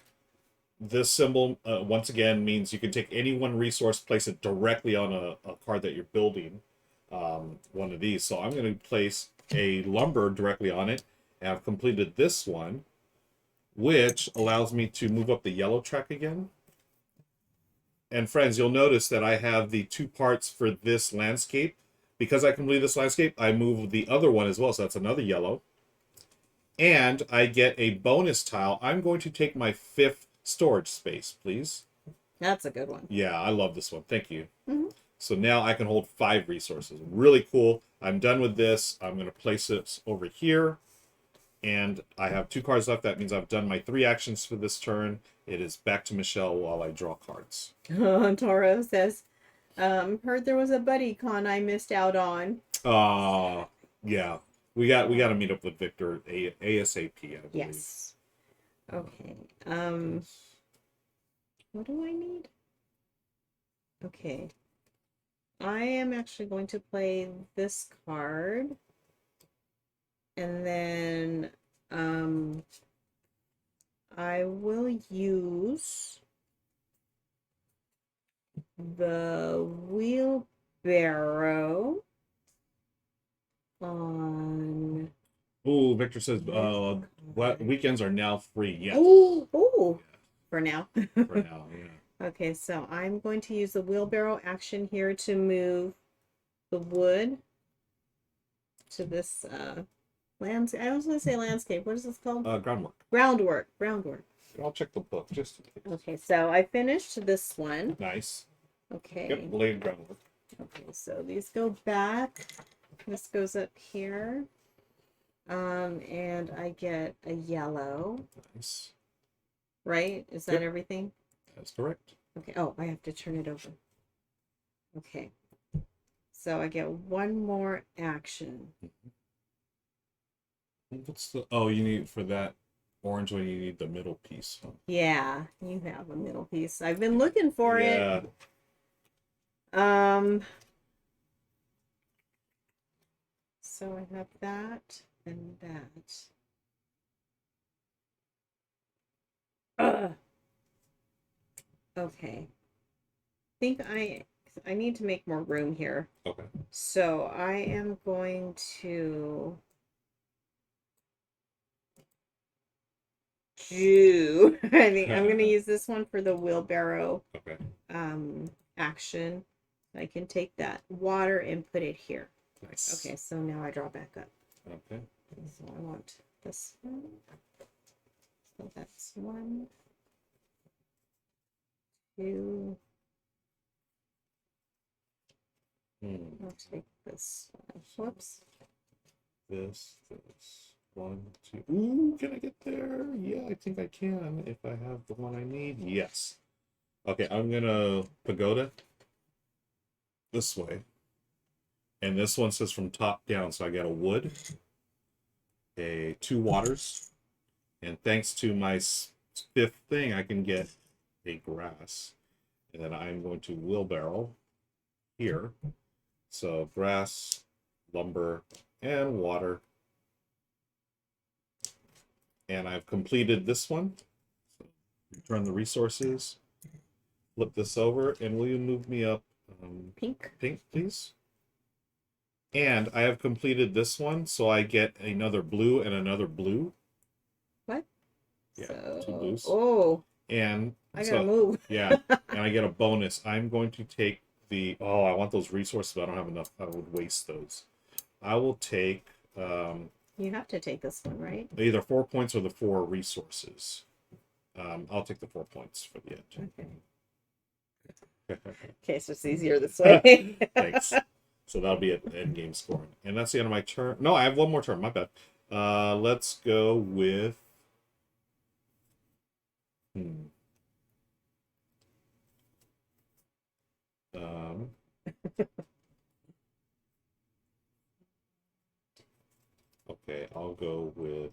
this symbol, once again, means you can take any one resource, place it directly on a card that you're building, one of these. So I'm going to place a lumber directly on it, and I've completed this one, which allows me to move up the yellow track again. And friends, you'll notice that I have the 2 parts for this landscape. Because I completed this landscape, I move the other one as well, so that's another yellow. And I get a bonus tile. I'm going to take my 5th storage space, please. That's a good one. Yeah, I love this one. Thank you. Mm-hmm. So now I can hold 5 resources. Really cool. I'm done with this. I'm going to place it over here. And I have 2 cards left. That means I've done my 3 actions for this turn. It is back to Michelle while I draw cards. Toro says, heard there was a buddy con I missed out on. Yeah. We got to meet up with Victor ASAP, I believe. Yes. Okay. What do I need? Okay. I am actually going to play this card. And then I will use the wheelbarrow on... Oh, Victor says weekends are now free. Yes. Oh, for now. For now, yeah. Okay, so I'm going to use the wheelbarrow action here to move the wood to this landscape. I was going to say landscape. What is this called? Groundwork. Groundwork. I'll check the book just in case. Okay, so I finished this one. Nice. Okay. Yep, laid groundwork. Okay, so these go back. This goes up here. And I get a yellow. Nice. Right? Is that everything? That's correct. Okay. Oh, I have to turn it over. Okay. So I get 1 more action. What's the... Oh, you need for that orange one, you need the middle piece. Huh? Yeah, you have a middle piece. I've been looking for it. So I have that and that. Okay. I think I need to make more room here. Okay. So I am going to do I think I'm going to use this one for the wheelbarrow action. I can take that water and put it here. Nice. Okay, so now I draw back up. Okay. So I want this one. So that's 1, 2. I'll take this one. Whoops. This. 1, 2. Ooh, can I get there? Yeah, I think I can if I have the one I need. Yes. Okay, I'm gonna pagoda this way. And this one says from top down, so I got a wood, 2 waters, and thanks to my 5th thing, I can get a grass. And then I'm going to wheelbarrow here. So grass, lumber, and water. And I've completed this one. So return the resources. Flip this over, and will you move me up Pink, please? And I have completed this one, so I get another blue and another blue. What? Yeah, so, 2 blues. Oh, And I gotta move. Yeah, and I get a bonus. I'm going to take the... Oh, I want those resources, but I don't have enough. I would waste those. I will take... You have to take this one, right? either 4 points or the 4 resources. I'll take the 4 points for the end. Okay. Okay, so it's easier this way. Thanks. So that'll be at end game scoring. And that's the end of my turn. No, I have one more turn. My bad. Let's go with... Okay, I'll go with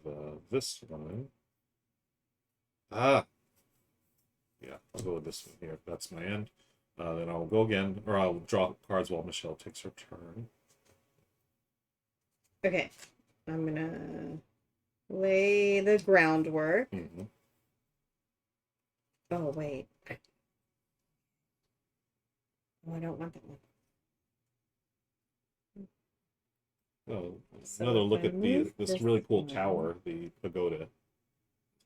this one. Yeah, I'll go with this one here. That's my end. Then I'll go again, or I'll draw cards while Michelle takes her turn. Okay, I'm gonna lay the groundwork. Mm-hmm. Oh, wait. Oh, I don't want that one. Oh, So another if look I at move this this really cool one- tower, the pagoda.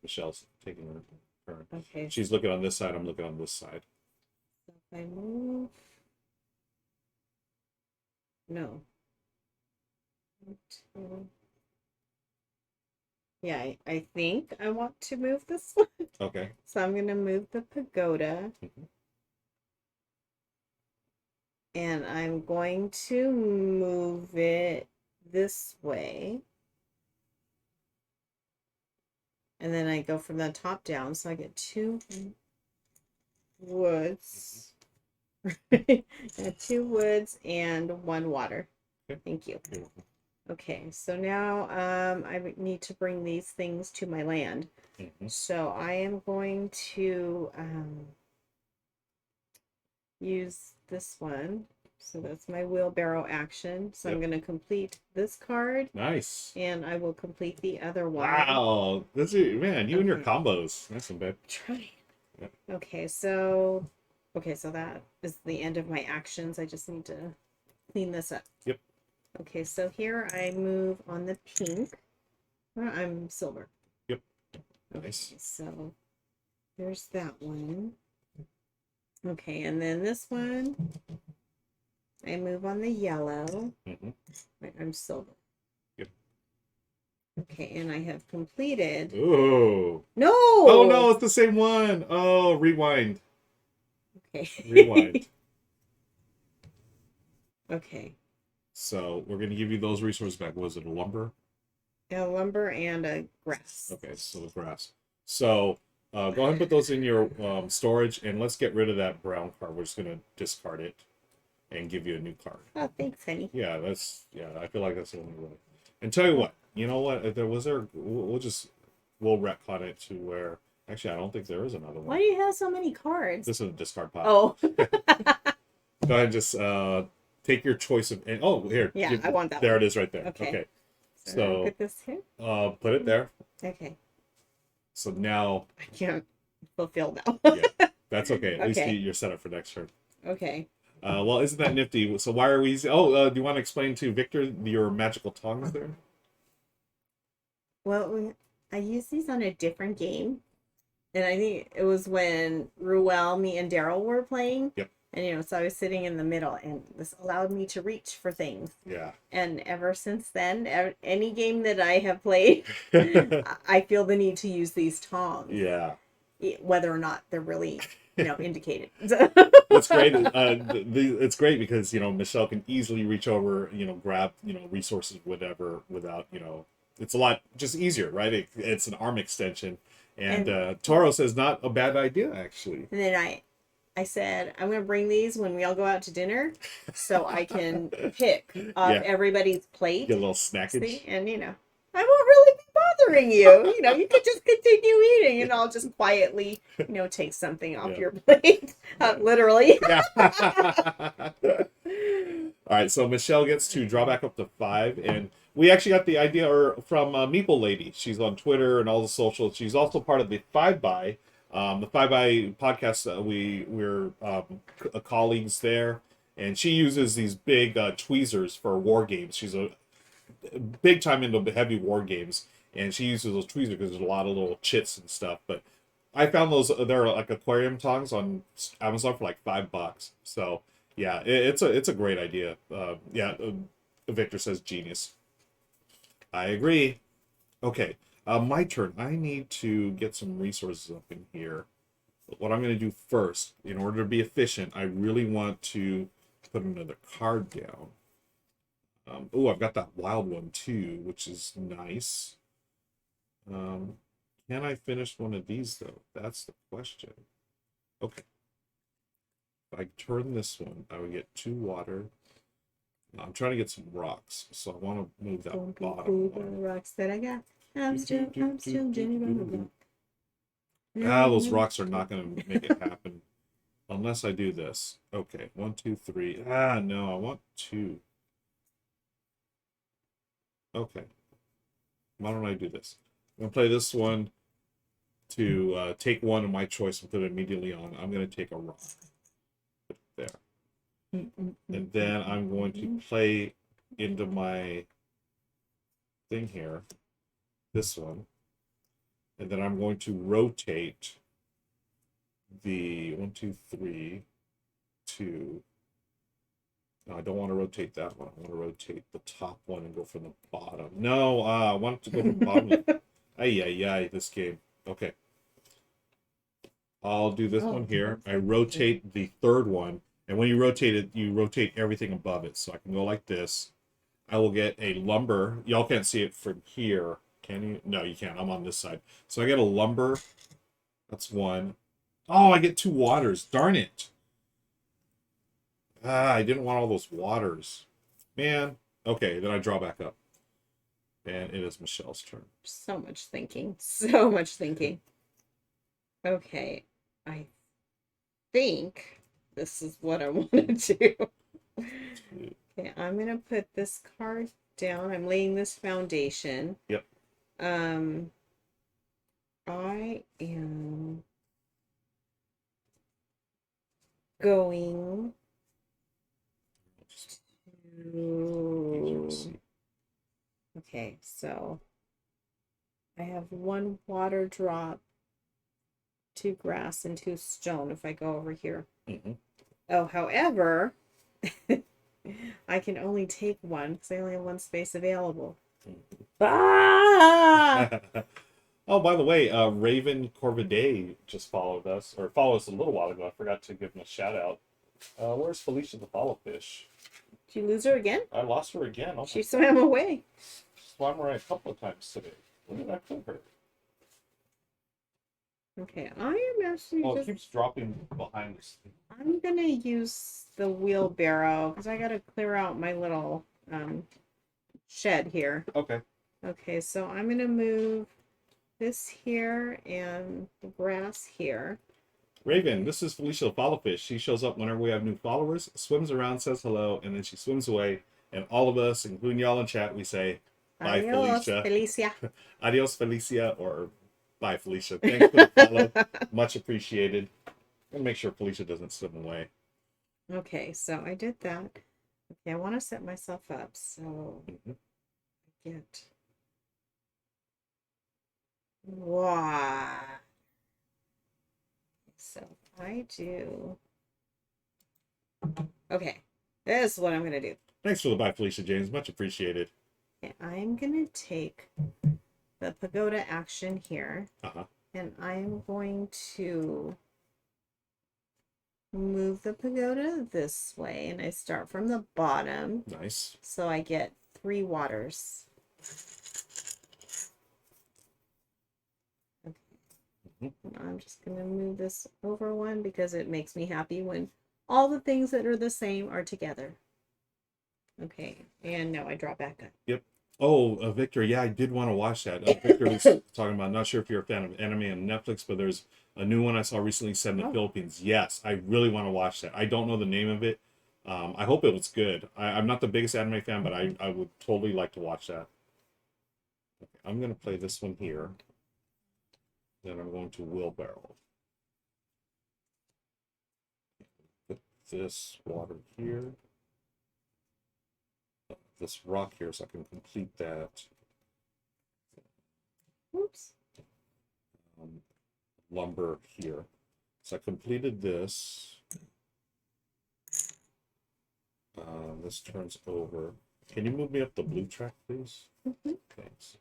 Michelle's taking her turn. Okay, She's looking on this side, I'm looking on this side. so if I move... No. Yeah, I think I want to move this one. Okay. So I'm going to move the pagoda. Mhm. And I'm going to move it this way. And then I go from the top down. So I get 2 woods. Yeah, 2 woods and 1 water. Okay. Thank you. You're welcome. Okay, so now I need to bring these things to my land. Mhm. So I am going to use this one. So that's my wheelbarrow action. So I'm Yep. going to complete this card, Nice. and I will complete the other one. Wow. This is, man, you and your Okay. combos. Nice one, babe. Try. Yep. Okay, so that is the end of my actions. I just need to clean this up. Yep. Okay, so here I move on the pink. I'm silver. Yep. Okay, Nice. so there's that one. Okay, and then this one, I move on the yellow. Mm-hmm. Wait, I'm silver. Yep. Okay, and I have completed. Oh. No! Oh, no, it's the same one. Oh, rewind. Okay. Rewind. Okay. So we're going to give you those resources back. Was it a lumber? A lumber and a grass. Okay, so the grass. So go ahead and put those in your storage, and let's get rid of that brown card. We're just going to discard it and give you a new card. Oh, thanks, honey. Yeah, I feel like that's the only way. And tell you what, you know what? If we'll retcon it to where, actually, I don't think there is another one. Why do you have so many cards? This is a discard pile. Oh. Go ahead and just take your choice of, and here. Yeah, I want that There one. it is right there. Okay. Okay. So put this here. Put it there. Okay. So now, I can't fulfill now. yeah, that's okay. At least Okay. you're set up for next turn. Okay. Well, isn't that nifty? So why are we... do you want to explain to Victor your magical tongs there? Well, I used these on a different game. And I think it was when Ruel, me, and Daryl were playing. Yep. And, so I was sitting in the middle, and this allowed me to reach for things. Yeah. And ever since then, any game that I have played, I feel the need to use these tongs. Yeah. Whether or not they're really, indicated. What's great is it's great because Michelle can easily reach over, grab resources, whatever, without it's a lot just easier, right? It's an arm extension. And Toro says not a bad idea, actually. And then I said, I'm going to bring these when we all go out to dinner so I can pick off everybody's plate. Get a little snackage. And, I won't really be bothering you. You could just continue eating and I'll just quietly, take something off your plate. Literally. All right, so Michelle gets to draw back up to 5, and we actually got the idea from Meeple Lady. She's on Twitter and all the socials. She's also part of the 5x. The 5x podcast, we're colleagues there, and she uses these big tweezers for war games. She's a big time into heavy war games, and she uses those tweezers because there's a lot of little chits and stuff. But I found those, they're like aquarium tongs on Amazon for like $5. So yeah, it's a great idea. Victor says genius. I agree. Okay. My turn. I need to get some resources up in here. But what I'm going to do first, in order to be efficient, I really want to put another card down. I've got that wild one too, which is nice. Can I finish one of these though? That's the question. Okay. If I turn this one, I would get 2 water. I'm trying to get some rocks, so I want to move that bottom one. Rocks that I got. I'm still Jenny on the block. Those rocks are not going to make it happen unless I do this. Okay, 1, 2, 3. No, I want 2. Okay. Why don't I do this? I'm going to play this one to take one of my choice and put it immediately on. I'm going to take a rock. Put it there. And then I'm going to play into my thing here. This one. And then I'm going to rotate the 1, 2, 3 to. No, I don't want to rotate that one. I want to rotate the top one and go from the bottom. No, I want to go from the bottom. Ay, this game. Okay. I'll do this one here. I rotate the third one. And when you rotate it, you rotate everything above it. So I can go like this. I will get a lumber. Y'all can't see it from here. Can you? No, you can't. I'm on this side. So I get a lumber. That's 1. Oh, I get 2 waters. Darn it. I didn't want all those waters. Man. Okay, then I draw back up. And it is Michelle's turn. So much thinking. So much thinking. Okay. I think this is what I want to do. Okay, I'm going to put this card down. I'm laying this foundation. Yep. I am going to... Okay, so I have 1 water drop, 2 grass, and 2 stone if I go over here. Mm-hmm. Oh, however, I can only take 1 because I only have 1 space available. Ah! Oh, by the way, Raven Corvidae just followed us, or followed us a little while ago. I forgot to give him a shout out. Where's Felicia the Followfish? Did you lose her again? I lost her again. Oh, she swam away. Swam away a couple of times today. Where did I put her? Okay, I am actually it keeps dropping behind us. I'm gonna use the wheelbarrow because I gotta clear out my little shed here. Okay. Okay, so I'm gonna move this here and the grass here. Raven, this is Felicia the Followfish. She shows up whenever we have new followers, swims around, says hello, and then she swims away. And all of us, including y'all in chat, we say, bye, Adios, Felicia. Adios, Felicia, or bye, Felicia. Thanks for the follow. Much appreciated. And make sure Felicia doesn't swim away. Okay, so I did that. Okay, I want to set myself up. So I get wow. So I do. Okay, this is what I'm going to do. Thanks for the bye, Felicia James. Much appreciated. Okay, I'm going to take the pagoda action here. And I'm going to move the pagoda this way. And I start from the bottom. Nice. So I get 3 waters. I'm just going to move this over one because it makes me happy when all the things that are the same are together. Okay, and now I draw back up. Yep. Oh, Victor, yeah, I did want to watch that. Victor was talking about, not sure if you're a fan of anime on Netflix, but there's a new one I saw recently set in the Philippines. Yes, I really want to watch that. I don't know the name of it. I hope it was good. I'm not the biggest anime fan, but I would totally like to watch that. Okay, I'm going to play this one here. Then I'm going to wheelbarrow. Put this water here. This rock here so I can complete that. Oops. Lumber here. So I completed this. This turns over. Can you move me up the blue track, please? Thanks.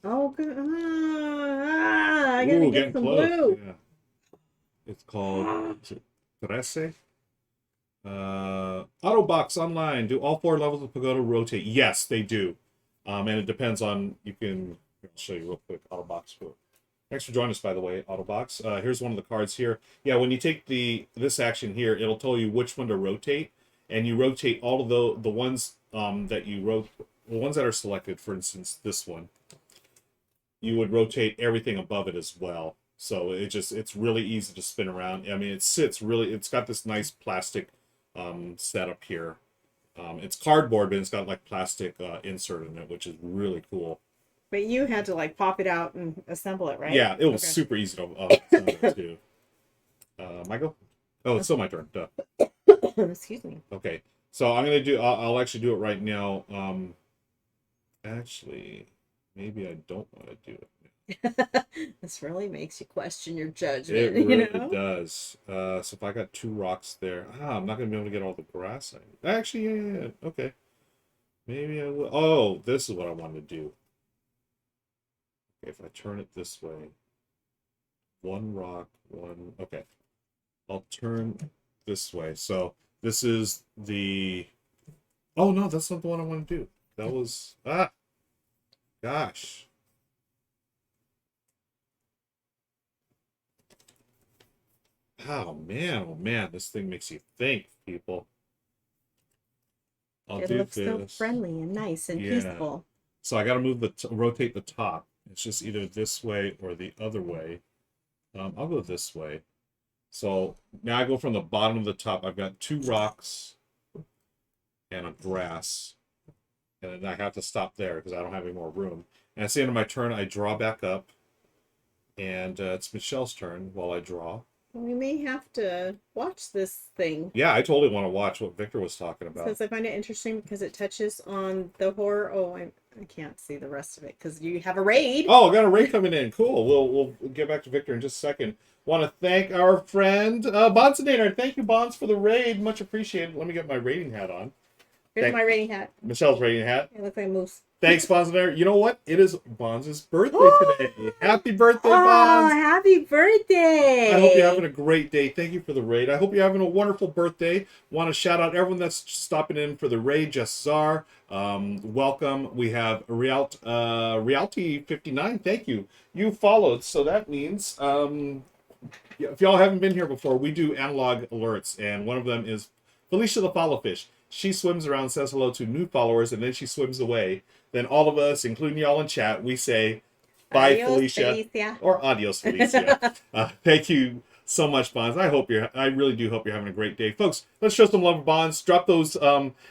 Oh, good. I gotta get some close. blue. Yeah. It's called Trece. Autobox online. Do all 4 levels of Pagoda rotate? Yes, they do. And it depends on, I'll show you real quick. Autobox. Thanks for joining us, by the way, Autobox. Here's one of the cards here. Yeah, when you take this action here, it'll tell you which one to rotate, and you rotate all of the ones that you wrote, the ones that are selected. For instance, this one, you would rotate everything above it as well. So it's really easy to spin around. I mean, it's got this nice plastic setup here. It's cardboard, but it's got like plastic insert in it, which is really cool. But you had to like pop it out and assemble it, right? Yeah, it was super easy to assemble too. Michael? Oh, it's still my turn. Duh. Excuse me. Okay, so I'm gonna do. I'll actually do it right now. Actually, maybe I don't want to do it. This really makes you question your judgment. It really you know? does. So if I got 2 rocks there, I'm not gonna be able to get all the grass. Actually, yeah. Okay, maybe I will. Oh, this is what I wanted to do. Okay, if I turn it this way, 1 rock, 1. Okay, I'll turn this way. So this is the. Oh no, that's not the one I want to do. That was gosh. Oh man, this thing makes you think, people. It looks so friendly and nice and peaceful. So I got to move rotate the top. It's just either this way or the other way. I'll go this way. So now I go from the bottom to the top. I've got 2 rocks and a grass. And then I have to stop there because I don't have any more room. And at the end of my turn, I draw back up. And it's Michelle's turn while I draw. We may have to watch this thing. Yeah, I totally want to watch what Victor was talking about. Because I find it interesting because it touches on the horror. Oh, I can't see the rest of it because you have a raid. Oh, I got a raid coming in. Cool. We'll get back to Victor in just a second. Want to thank our friend Bonsonator. Thank you, Bonds, for the raid. Much appreciated. Let me get my raiding hat on. Here's my raiding hat. Michelle's raiding hat. It looks like a moose. Thanks, Bonsonator. You know what? It is Bonds' birthday today. Happy birthday, Bonds. Oh, happy birthday. I hope you're having a great day. Thank you for the raid. I hope you're having a wonderful birthday. Want to shout out everyone that's stopping in for the raid. Jess Czar, welcome. We have Realty 59. Thank you. You followed, so that means if y'all haven't been here before, we do analog alerts, and one of them is Felicia the Followfish. She swims around, says hello to new followers, and then she swims away. Then all of us, including y'all in chat, we say, bye, Adios, Felicia. Or adios, Felicia. Thank you so much, Bonds. I really do hope you're having a great day. Folks, let's show some love for Bonds. Drop those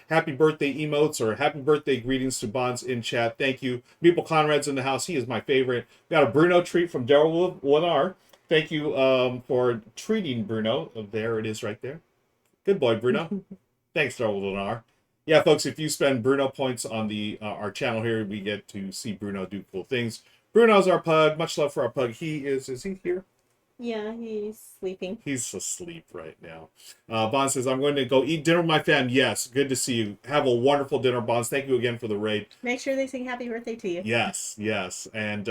happy birthday emotes or happy birthday greetings to Bonds in chat. Thank you. Meeple Conrad's in the house. He is my favorite. Got a Bruno treat from Daryl Lennar. Thank you for treating Bruno. There it is right there. Good boy, Bruno. Thanks, Daryl Lennar. Yeah, folks, if you spend Bruno points on the our channel here, we get to see Bruno do cool things. Bruno's our pug. Much love for our pug. Is he here? Yeah, he's sleeping. He's asleep right now. Bond says, I'm going to go eat dinner with my fam. Yes, good to see you. Have a wonderful dinner, Bonds. Thank you again for the raid. Make sure they sing happy birthday to you. Yes. And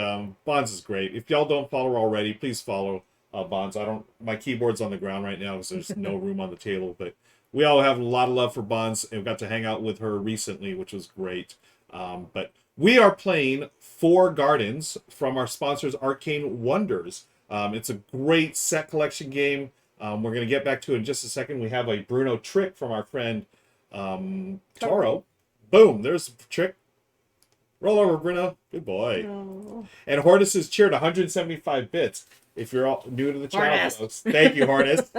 Bonds is great. If y'all don't follow already, please follow Bonds. My keyboard's on the ground right now because there's no room on the table, but we all have a lot of love for Bonds, and we got to hang out with her recently, which was great. But we are playing Four Gardens from our sponsors, Arcane Wonders. It's a great set collection game. We're going to get back to it in just a second. We have a Bruno trick from our friend Toro. Boom, there's a trick. Roll over, Bruno. Good boy. Oh. And Hortus is cheered 175 bits. If you're all new to the channel, Hortus. folks. Thank you, Hortus.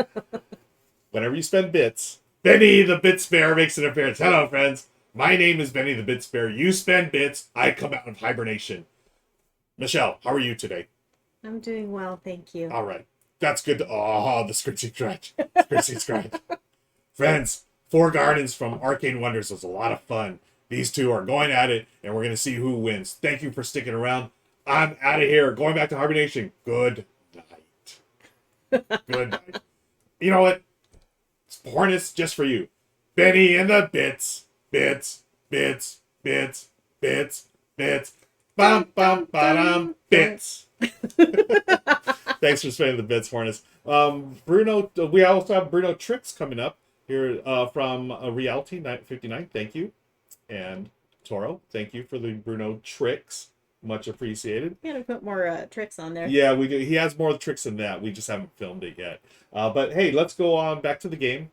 Whenever you spend bits, Benny the Bit Spare makes an appearance. Hello, friends. My name is Benny the Bit Spare. You spend bits, I come out of hibernation. Michelle, how are you today? I'm doing well, thank you. All right. That's good. Oh, the scritchy scratch. Scritchy scratch. Friends, Four Gardens from Arcane Wonders was a lot of fun. These two are going at it, and we're going to see who wins. Thank you for sticking around. I'm out of here. Going back to hibernation. Good night. Good night. You know what? Hornets just for you. Benny and the bits. Bits. Bits. Bits. Bits. Bits. Bum, bum, ba-dum. Bits. Thanks for spending the bits, Hornets. Bruno, we also have Bruno Tricks coming up here from Reality 59. Thank you. And Toro, thank you for the Bruno Tricks. Much appreciated. You gotta put more tricks on there. Yeah, we do. He has more tricks than that. We just haven't filmed it yet. But hey, let's go on back to the game.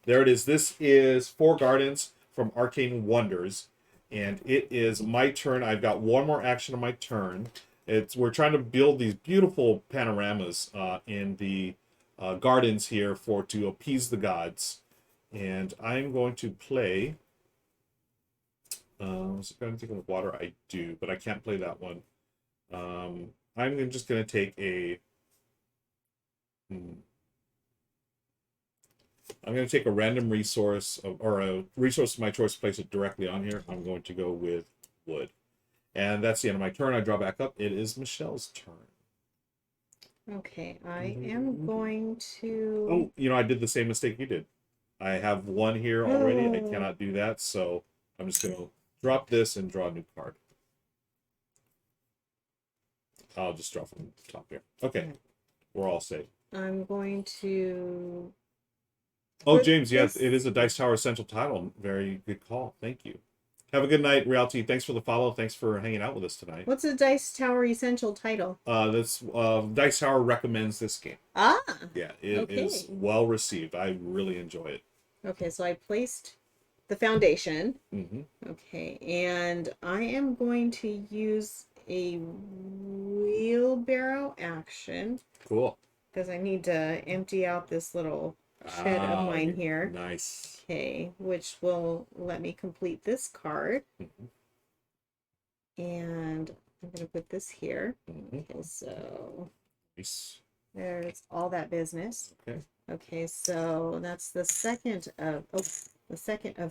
There it is. This is Four Gardens from Arcane Wonders. And it is my turn. I've got one more action on my turn. We're trying to build these beautiful panoramas in the gardens here to appease the gods. And I'm going to play... so I'm going to take a water. I do, but I can't play that one. I'm just going to take a... I'm going to take a random resource, or a resource of my choice, place it directly on here. I'm going to go with wood. And that's the end of my turn. I draw back up. It is Michelle's turn. Okay, I am going to... Oh, you know, I did the same mistake you did. I have one here already. I cannot do that, so I'm just going to drop this and draw a new card. I'll just draw from the top here. Okay, we're all safe. I'm going to... Oh, James, yes, it is a Dice Tower Essential title. Very good call. Thank you. Have a good night, Reality. Thanks for the follow. Thanks for hanging out with us tonight. What's a Dice Tower Essential title? Dice Tower recommends this game. Ah! Yeah, it is well received. I really enjoy it. Okay, so I placed the foundation. Mm-hmm. Okay, and I am going to use a wheelbarrow action. Cool. Because I need to empty out this little shed of mine here. Nice. Okay, which will let me complete this card. Mm-hmm. And I'm going to put this here. Mm-hmm. Okay, so Nice. there's all that business. Okay. Okay, so that's the second of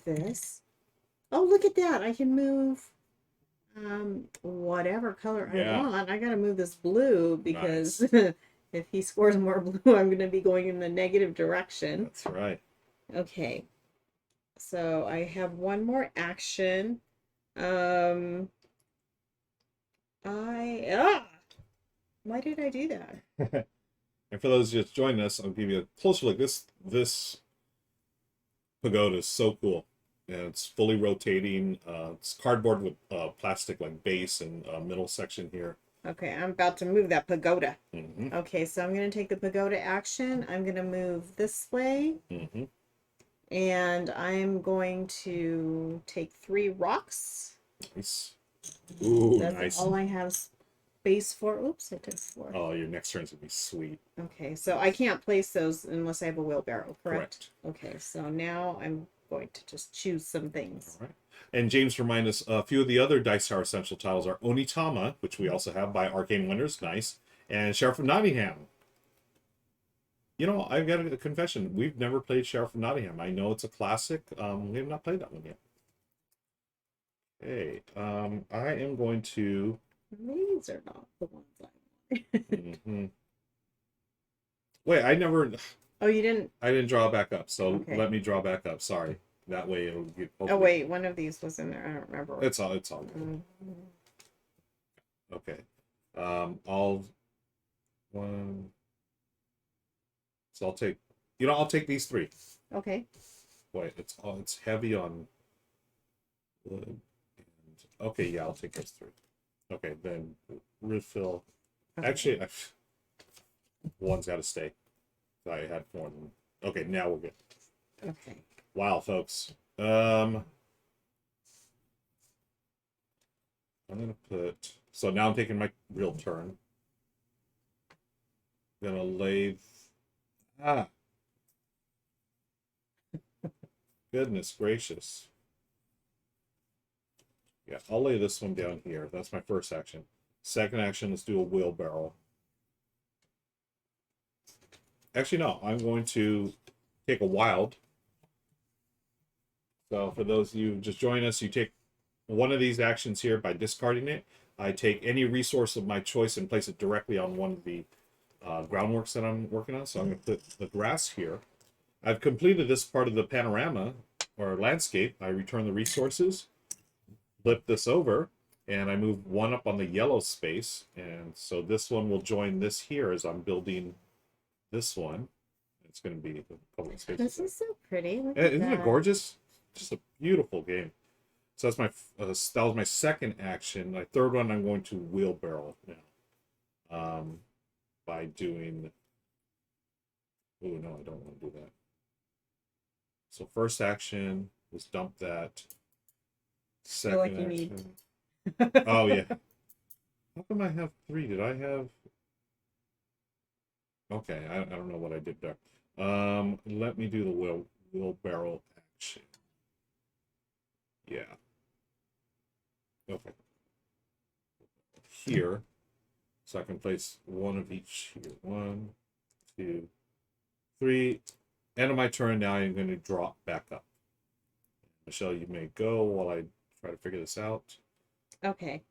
this. Oh, look at that. I can move whatever color I want. I got to move this blue because if he scores more blue, I'm going to be going in the negative direction. That's right. Okay. So I have one more action. Why did I do that? And for those just joining us, I'll give you a closer look. This pagoda is so cool. And it's fully rotating. It's cardboard with plastic like base and middle section here. Okay, I'm about to move that pagoda. Mm-hmm. Okay, so I'm going to take the pagoda action. I'm going to move this way. Mm-hmm. And I'm going to take 3 rocks. Nice. Ooh, That's nice. all I have space for. Oops, I took 4. Oh, your next turn's going to be sweet. Okay, so I can't place those unless I have a wheelbarrow, correct? Correct. Okay, so now I'm going to just choose some things. All right. And James remind us, a few of the other Dice Tower Essential titles are Onitama, which we also have by Arcane Wonders, nice, and Sheriff of Nottingham. You know, I've got a confession. We've never played Sheriff of Nottingham. I know it's a classic. We have not played that one yet. Okay. I am going to... These are not the ones I want. Mm-hmm. Wait, I never... Oh, you didn't... I didn't draw back up, so Okay. let me draw back up. Sorry. That way it'll get... Oh, wait, one of these was in there. I don't remember. It's all good. Okay. So I'll take... You know, I'll take these 3. Okay. Wait, it's heavy on wood. Okay, yeah, I'll take those 3. Okay, then refill. Okay. Actually, one's got to stay. I had more than. Okay, now we're good. Okay. Wow, folks. I'm gonna put. So now I'm taking my real turn. Gonna lay. Ah. Goodness gracious. Yeah, I'll lay this one down here. That's my first action. Second action, let's do a wheelbarrow. Actually, no. I'm going to take a wild. So for those of you who just joined us, you take one of these actions here by discarding it. I take any resource of my choice and place it directly on one of the groundworks that I'm working on. So I'm going to put the grass here. I've completed this part of the panorama or landscape. I return the resources, flip this over, and I move one up on the yellow space. And so this one will join this here as I'm building this one. It's going to be the public space. This is so pretty. Look at Isn't it that. gorgeous? Just a beautiful game. So that's my that was my second action. My third one, I'm going to wheelbarrow now. By doing. Oh no, I don't want to do that. So first action was dump that. Feel like Second you action. Oh yeah. How come I have 3? Did I have? Okay, I don't know what I did there. Let me do the wheelbarrow action. Yeah. Okay. Here, so I can place one of each here. 1, 2, 3. End of my turn. Now I'm going to drop back up. Michelle, you may go while I try to figure this out. Okay.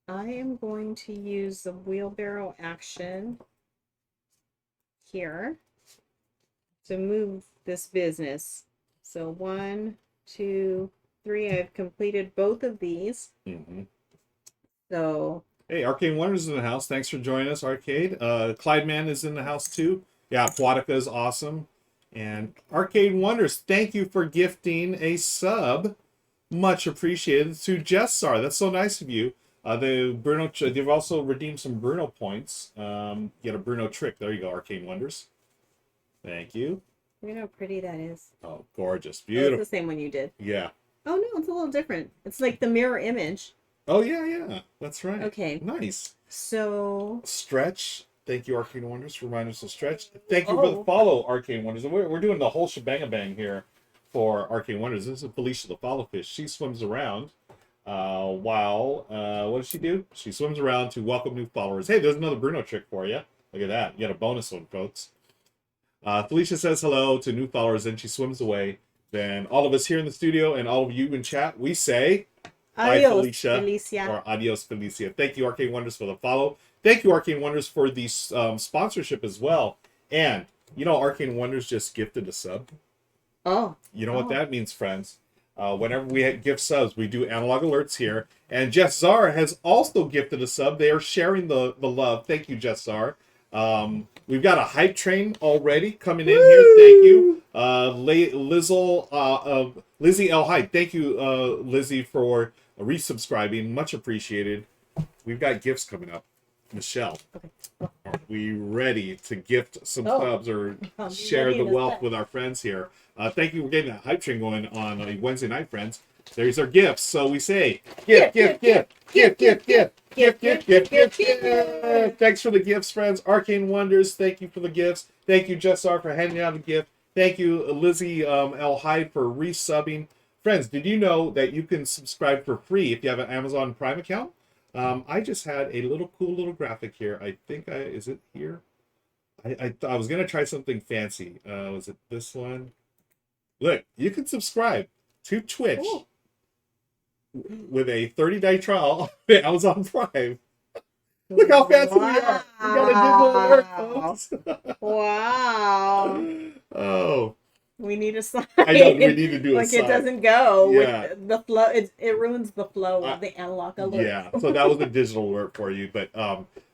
I am going to use the wheelbarrow action here to move this business. So 1, 2, 3. I've completed both of these. Mm-hmm. So hey, Arcane Wonders is in the house. Thanks for joining us, Arcade. Clyde Man is in the house too. Yeah, Aquatica is awesome. And Arcade Wonders, thank you for gifting a sub. Much appreciated to Jessar. That's so nice of you. The Bruno, they've also redeemed some Bruno points. Get a Bruno trick. There you go, Arcane Wonders. Thank you. look at how pretty that is. Oh, gorgeous. Oh, Beautiful. it's the same one you did. Yeah. Oh no, it's a little different. It's like the mirror image. Oh, yeah. That's right. Okay. Nice. So Stretch. Thank you, Arcane Wonders, for reminding us to stretch. Thank you for the follow, Arcane Wonders. We're doing the whole shebang here for Arcane Wonders. This is Felicia the Followfish. She swims around while, what does she do? She swims around to welcome new followers. Hey, there's another Bruno trick for you. Look at that. You got a bonus one, folks. Felicia says hello to new followers, and she swims away. Then all of us here in the studio and all of you in chat, we say... adios, Bye, Felicia. Felicia. Or adios, Felicia. Thank you, Arcane Wonders, for the follow. Thank you, Arcane Wonders, for the sponsorship as well. And, you know, Arcane Wonders just gifted a sub. Oh. You know what that means, friends. Whenever we gift subs, we do analog alerts here. And Jess Czar has also gifted a sub. They are sharing the love. Thank you, Jess Czar. We've got a hype train already coming in here. Thank you. Lizzie L. Hyde. Thank you, Lizzie, for resubscribing. Much appreciated. We've got gifts coming up. Michelle, are we ready to gift some subs or share the wealth with our friends here? Thank you for getting that hype train going on a Wednesday night, friends. There's our gifts. So we say, gift. Thanks for the gifts, friends. Arcane Wonders, thank you for the gifts. Thank you, Jessar, for handing out a gift. Thank you, Lizzie L. Hyde, for resubbing. Friends, did you know that you can subscribe for free if you have an Amazon Prime account? I just had a cool little graphic here. I think is it here? I was gonna try something fancy. Was it this one? Look, you can subscribe to Twitch with a 30-day trial on Amazon Prime. Look how fancy we are. We got a digital alert, folks. Wow. Oh. We need a sign. I know, we need to do a like sign. it doesn't go Yeah. with the flow. It ruins the flow of the analog alert. Yeah, so that was a digital alert for you. But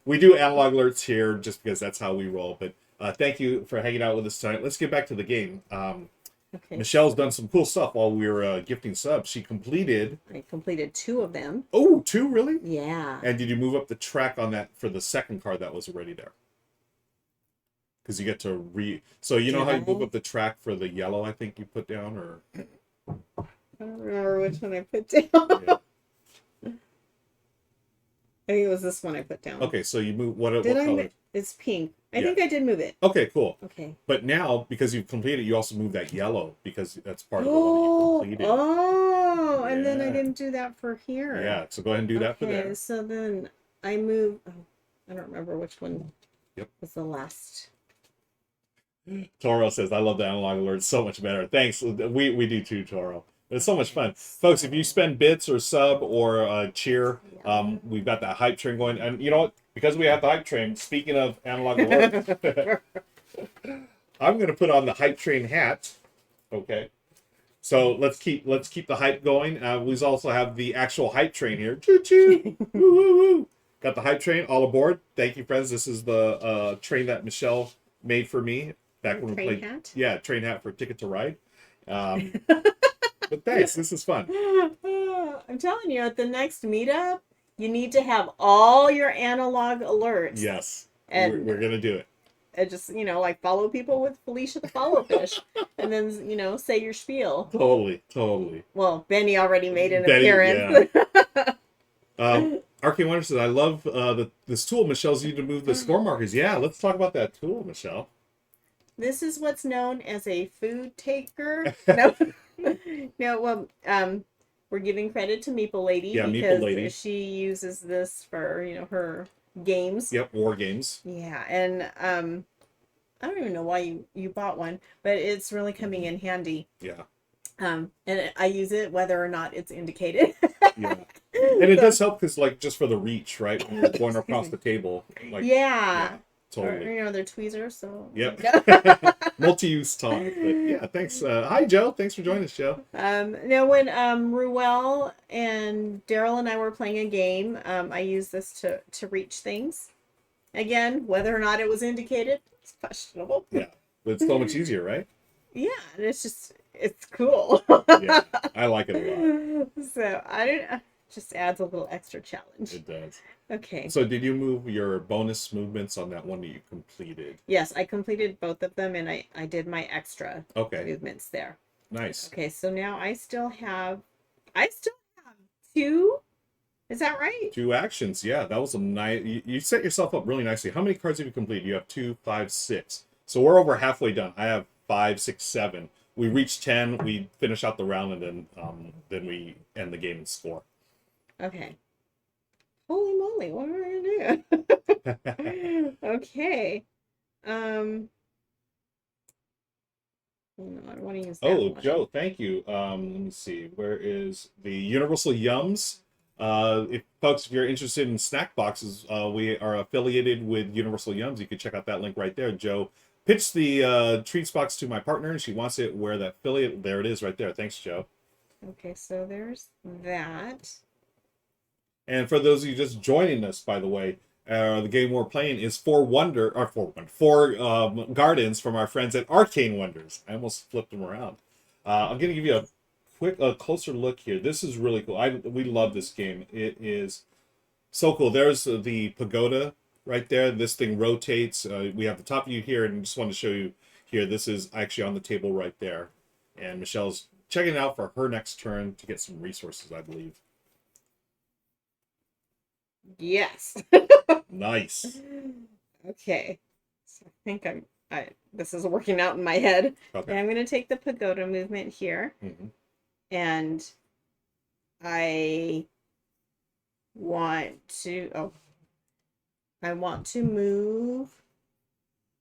we do analog alerts here just because that's how we roll. But thank you for hanging out with us tonight. Let's get back to the game. Okay. Michelle's done some cool stuff while we were gifting subs. She completed. I completed 2 of them. Oh, 2 really? Yeah. And did you move up the track on that for the second card that was already there? Because you get to So you know how you move up the track for the yellow? I think you put down, or I don't remember which one I put down. Yeah. I think it was this one I put down. Okay, so you move what Did I? color? It's pink. I Yeah. think I did move it. Okay, cool. Okay. But now, because you've completed, you also move that yellow because that's part of the one that you completed. Oh, and then I Yeah. didn't do that for here. Yeah, so go ahead and do that for there. Okay, so then I move. Oh, I don't remember which one. Yep. Was the last. Toro says, I love the analog alerts so much better. Thanks. We do too, Toro. It's so much fun. Folks, if you spend bits or sub or cheer, we've got that hype train going. And you know what? Because we have the hype train, speaking of analog alerts, I'm going to put on the hype train hat. Okay. So let's keep the hype going. We also have the actual hype train here. Choo choo. Woo, woo, woo. Got the hype train all aboard. Thank you, friends. This is the train that Michelle made for me back when we Train played. hat? Yeah, train hat for Ticket to Ride. But thanks. This is fun. I'm telling you, at the next meetup, you need to have all your analog alerts. Yes. And We're gonna do it. and just, like follow people with Felicia the Follow Fish. And then, say your spiel. Totally. Well, Benny already made an Benny, appearance. Arcane Wonder says, I love this tool Michelle's used to move the score markers. Yeah, let's talk about that tool, Michelle. This is what's known as a food taker. No, no. Well, we're giving credit to Meeple Lady because Meeple Lady. she uses this for her games. Yep, war games. Yeah, and I don't even know why you bought one, but it's really coming in handy. Yeah. And I use it whether or not it's indicated. Yeah. And it does help because, just for the reach, right? When you're going across the table. Yeah. Totally. Or, they're tweezers, so. Yep. Multi-use talk. But yeah, thanks. Hi, Joe. Thanks for joining us, Joe. Now, when Ruel and Daryl and I were playing a game, I used this to reach things. Again, whether or not it was indicated, it's questionable. Yeah. But it's so much easier, right? Yeah, and it's cool. Yeah. I like it a lot. So, just adds a little extra challenge. It does. Okay. So did you move your bonus movements on that one that you completed? Yes, I completed both of them, and I did my extra movements there. Nice. Okay, so now I still have 2. Is that right? 2 actions. Yeah, that was a nice. You set yourself up really nicely. How many cards have you completed? You have 2, 5, 6. So we're over halfway done. I have 5, 6, 7. We reach 10. We finish out the round, and then we end the game and score. Okay. Holy moly, what am I gonna do? Okay. No, I want to use that one. Joe, thank you. Let me see. Where is the Universal Yums? If you're interested in snack boxes, we are affiliated with Universal Yums. You can check out that link right there. Joe pitched the treats box to my partner, and she wants it where that affiliate. There it is, right there. Thanks, Joe. Okay, so there's that. And for those of you just joining us, by the way, the game we're playing is Four Gardens from our friends at Arcane Wonders. I almost flipped them around. I'm going to give you a closer look here. This is really cool. We love this game. It is so cool. There's the pagoda right there. This thing rotates. We have the top view here, and I just want to show you here. This is actually on the table right there. And Michelle's checking it out for her next turn to get some resources, I believe. Yes. Nice. Okay. So I think this is working out in my head. Okay. And I'm going to take the pagoda movement here. Mm-hmm. And I want to move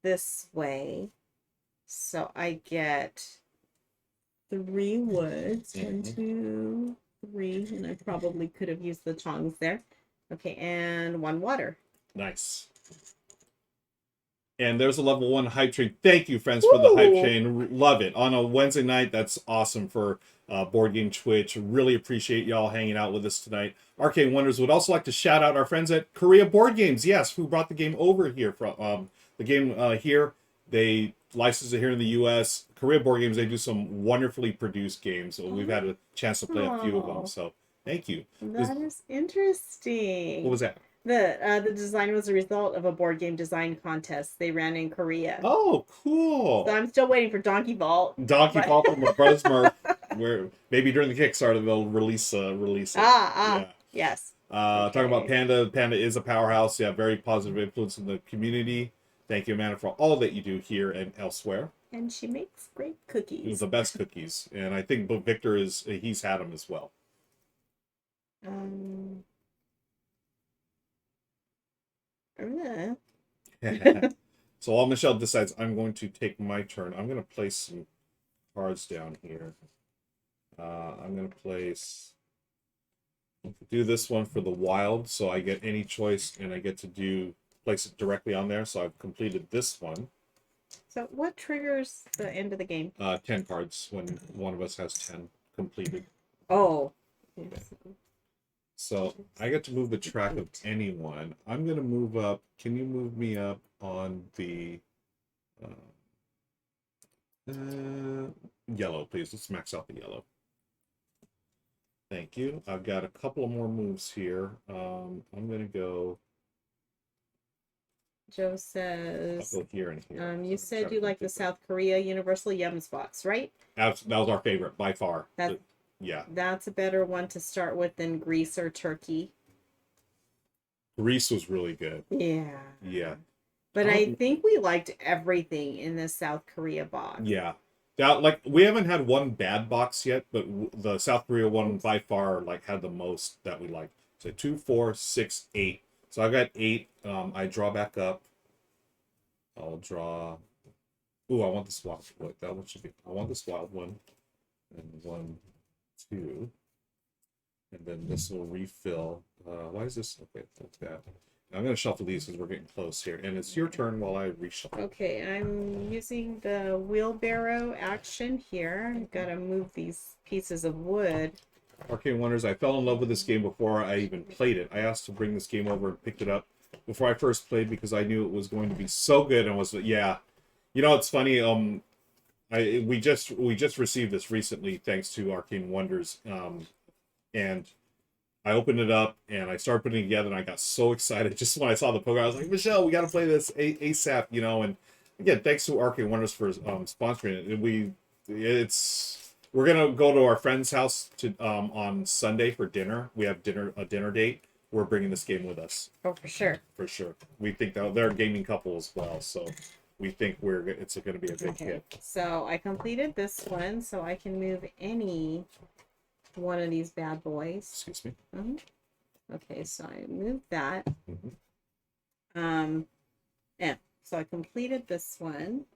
this way. So I get 3 woods. Mm-hmm. 1, 2, 3. And I probably could have used the tongs there. Okay, and 1 water. Nice. And there's a level 1 hype train. Thank you, friends, for the hype train. Love it. On a Wednesday night, that's awesome for Board Game Twitch. Really appreciate y'all hanging out with us tonight. Arcane Wonders would also like to shout out our friends at Korea Board Games. Yes, who brought the game over here from the game here. They license it here in the U.S. Korea Board Games, they do some wonderfully produced games. So we've had a chance to play a few of them. So thank you. That is interesting. What was that? The design was a result of a board game design contest they ran in Korea. Oh, cool. So I'm still waiting for Donkey Vault. Donkey Vault from Brothers Murph, where maybe during the Kickstarter they'll release it. Yeah. Yes. Talking about Panda. Panda is a powerhouse. Yeah, very positive influence in the community. Thank you, Amanda, for all that you do here and elsewhere. And she makes great cookies. The best cookies, and I think Victor he's had them as well. So while Michelle decides, I'm going to take my turn. I'm going to place some cards down here. I'm going to do this one for the wild, so I get any choice, and I get to place it directly on there. So I've completed this one. So what triggers the end of the game? 10 cards when one of us has 10 completed. Oh. Okay. So I get to move the track of anyone. I'm going to move up. Can you move me up on the yellow, please? Let's max out the yellow. Thank you. I've got a couple of more moves here. I'm going to go. Joe says, I'll go here and here. you said you like the South Korea Universal Yums box, right? That was our favorite by far. Yeah. That's a better one to start with than Greece or Turkey. Greece was really good. Yeah. Yeah. But I think we liked everything in the South Korea box. Yeah. That, we haven't had one bad box yet, but the South Korea one by far had the most that we liked. So 2, 4, 6, 8. So I got 8. I draw back up. I'll draw. Ooh, I want this wild. Wait, that one should be. I want this wild one. And 1, 2. And then this will refill. Why is this? Okay, like that. I'm going to shuffle these because we're getting close here. And it's your turn while I reshuffle. Okay, I'm using the wheelbarrow action here. I've got to move these pieces of wood. Arcane Wonders, I fell in love with this game before I even played it. I asked to bring this game over and picked it up before I first played because I knew it was going to be so good and was, yeah. You know, it's funny, we just received this recently thanks to Arcane Wonders, and I opened it up and I started putting it together and I got so excited just when I saw the poker. I was like, Michelle, we got to play this ASAP, you know. And again, thanks to Arcane Wonders for sponsoring it. We're gonna go to our friend's house on Sunday for dinner. We have a dinner date. We're bringing this game with us. Oh, for sure. For sure. We think that they're a gaming couple as well, so we think it's going to be a big hit. So I completed this one, so I can move any one of these bad boys. Excuse me. Okay, so I moved that. Yeah. So I completed this one.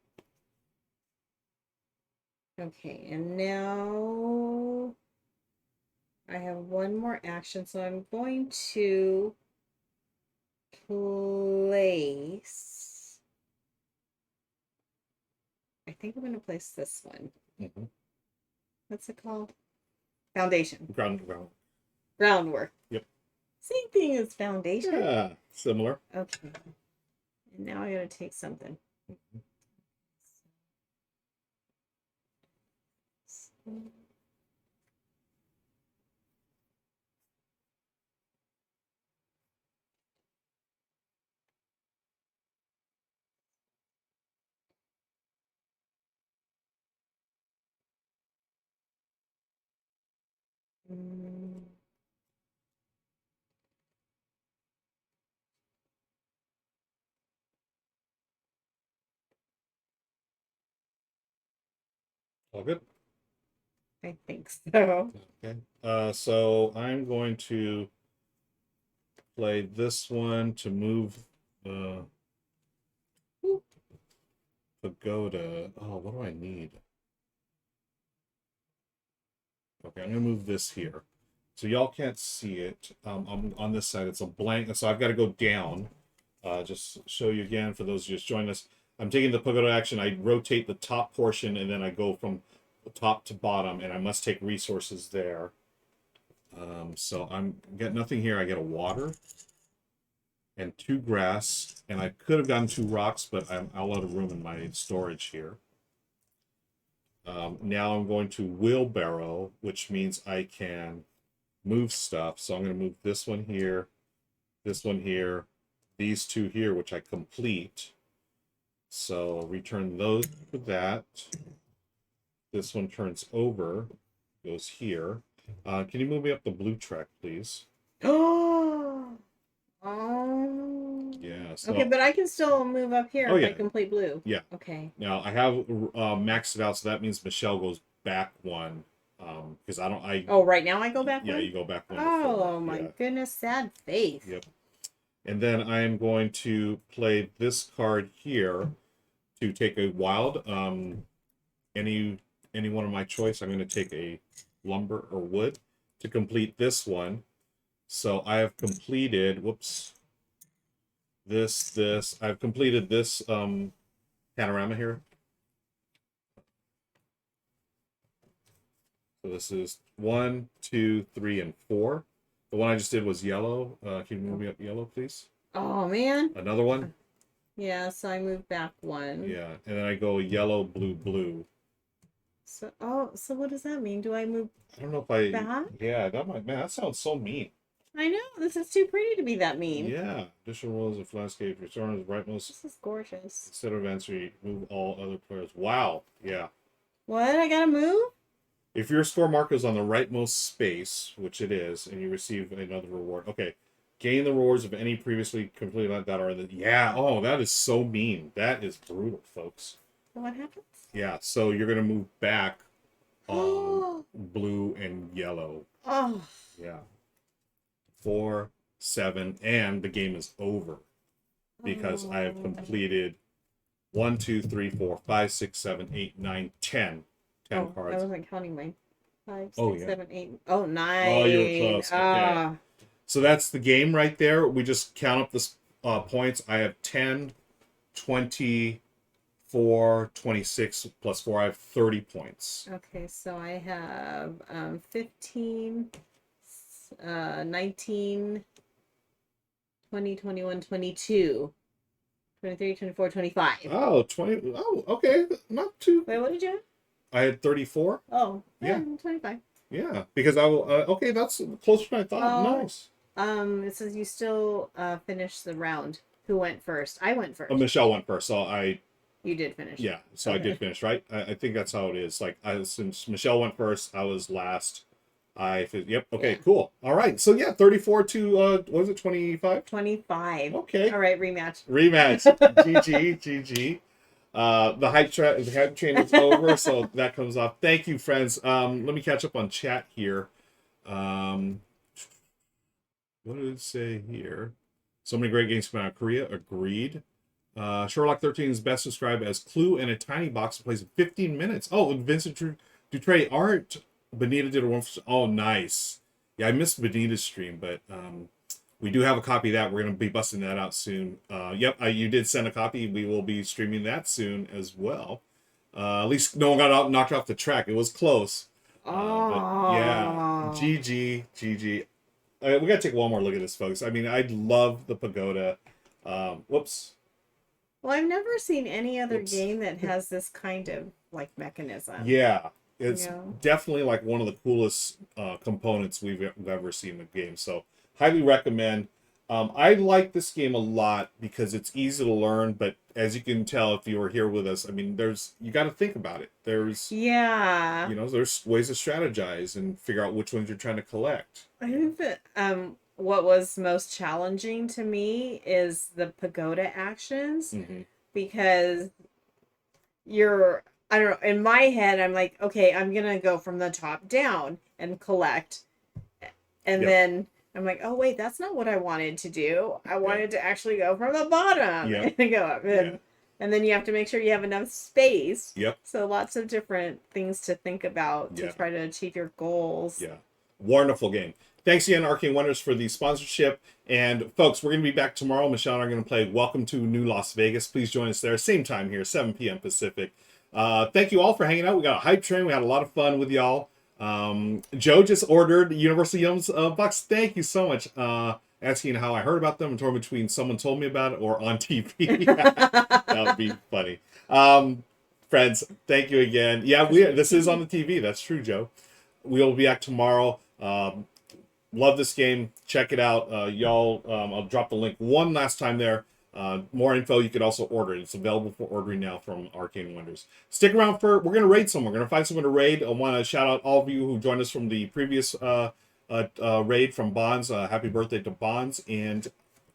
Okay, and now I have one more action, so I'm going to place. I think I'm going to place this one. What's it called? Foundation. Groundwork. Yep. Same thing as foundation. Yeah, similar. Okay. And now I got to take something. All good? I think so. Okay. So I'm going to play this one to move the pagoda. Oh, what do I need? Okay, I'm gonna move this here. So y'all can't see it. I'm on this side. It's a blank, so I've got to go down. Just show you again for those who just joined us. I'm taking the pagoda action. I rotate the top portion, and then I go from top to bottom, and I must take resources there. So I'm got nothing here. I get a water. and 2 grass, and I could have gotten 2 rocks, but I'm out of room in my storage here. Now I'm going to wheelbarrow, which means I can move stuff. So I'm going to move this one here, these 2 here, which I complete. So I'll return those for that. This one turns over, goes here. Can you move me up the blue track, please? Oh. Yeah. So, Okay, but I can still move up here if I complete blue. Yeah. Okay. Now I have maxed it out, so that means Michelle goes back 1. Because Oh, right now I go back 1? Yeah, you go back 1. Oh my goodness, sad face. Yep. And then I am going to play this card here to take a wild. Any one of my choice. I'm going to take a lumber or wood to complete this one. So I have completed, I've completed this panorama here. So this is 1, 2, 3, and 4. The one I just did was yellow. Can you move me up yellow, please? Oh, man. Another one? Yeah, so I moved back 1. Yeah, and then I go yellow, blue, blue. So what does that mean? Do I move I don't know if I... back? Yeah, that sounds so mean. I know, this is too pretty to be that mean. Yeah, additional rules of landscape. Return is rightmost. This is gorgeous. Instead of answer, move all other players. Wow, yeah. What? I gotta move? If your score marker is on the rightmost space, which it is, and you receive another reward. Okay. Gain the rewards of any previously completed event that are the... Yeah, oh, that is so mean. That is brutal, folks. What happens? Yeah, so you're going to move back blue and yellow. Oh. Yeah. 4, 7, and the game is over. Because I have completed 1, 2, 3, 4, 5, 6, 7, 8, 9, 10. 10 cards. I wasn't counting mine. 5, 6, Oh, yeah. 7, 8. Oh, 9. Oh, you were close. Okay. So that's the game right there. We just count up the points. I have 10, 24, 26 plus 4. I have 30 points. Okay, so I have 15, 19, 20, 21, 22, 23, 24, 25. Oh, 20. Oh, okay. Not too. Wait, what did you have? I had 34. Oh, Yeah. 25. Yeah, because I will. Okay, that's closer than I thought. Oh. Nice. It says you still finished the round. Who went first? I went first. Michelle went first, so You did finish. Yeah, so I did finish, right? I think that's how it is. Like, since Michelle went first, I was last. Yep. Okay. Yeah. Cool. All right. So yeah, 34 to what was it? 25. 25. Okay. All right. Rematch. GG. The hype train is over, so that comes off. Thank you, friends. Let me catch up on chat here. What did it say here? So many great games coming out of Korea. Agreed. Sherlock 13 is best described as Clue in a tiny box that plays in 15 minutes. Oh, and Vincent Dutray art. Benita did a one for... Oh, nice. Yeah, I missed Benita's stream, but we do have a copy of that. We're going to be busting that out soon. Yep, you did send a copy. We will be streaming that soon as well. At least no one got knocked off the track. It was close. But yeah, GG. We got to take one more look at this, folks. I mean, I love the pagoda. Whoops. Well, I've never seen any other game that has this kind of like mechanism. Yeah, it's definitely like one of the coolest components we've ever seen in a game. So highly recommend. I like this game a lot because it's easy to learn, but as you can tell if you were here with us, I mean, you got to think about it. There's there's ways to strategize and figure out which ones you're trying to collect. I think that what was most challenging to me is the pagoda actions, because I don't know, in my head I'm like, okay, I'm gonna go from the top down and collect, and then I'm like, oh wait, that's not what I wanted to do. I wanted to actually go from the bottom and go up. And then you have to make sure you have enough space. Yep. So lots of different things to think about to try to achieve your goals. Yeah. Wonderful game. Thanks again, Arcane Wonders, for the sponsorship. And folks, we're going to be back tomorrow. Michelle and I are going to play Welcome to New Las Vegas. Please join us there. Same time here, 7 p.m. Pacific. Thank you all for hanging out. We got a hype train. We had a lot of fun with y'all. Joe just ordered Universal Yums box. Thank you so much. asking how I heard about them and torn between someone told me about it or on TV. That would be funny. Friends, thank you again. Yeah, this is on the TV. That's true, Joe. We'll be back tomorrow. Love this game. Check it out. Y'all, I'll drop the link one last time there. More info, you could also order it. It's available for ordering now from Arcane Wonders. Stick around we're going to raid someone. We're going to find someone to raid. I want to shout out all of you who joined us from the previous raid from Bonds. Happy birthday to Bonds. And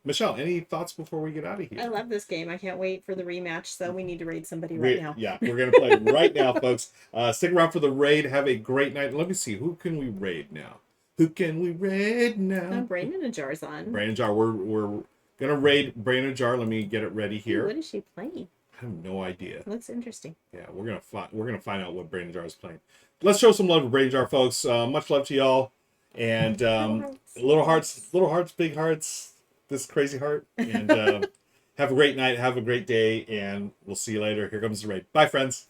Michelle, any thoughts before we get out of here? I love this game. I can't wait for the rematch, so we need to raid somebody right now. Yeah, we're going to play right now, folks. Stick around for the raid. Have a great night. Let me see. Who can we raid now? Who can we raid now? Brandon and Jar's on. Brandon Jar. We're gonna raid Brandon Jar. Let me get it ready here. What is she playing? I have no idea. It looks interesting. Yeah, we're gonna find out what Brandon Jar is playing. Let's show some love to Brandon Jar, folks. Much love to y'all. And little hearts, big hearts. This crazy heart. And have a great night. Have a great day. And we'll see you later. Here comes the raid. Bye, friends.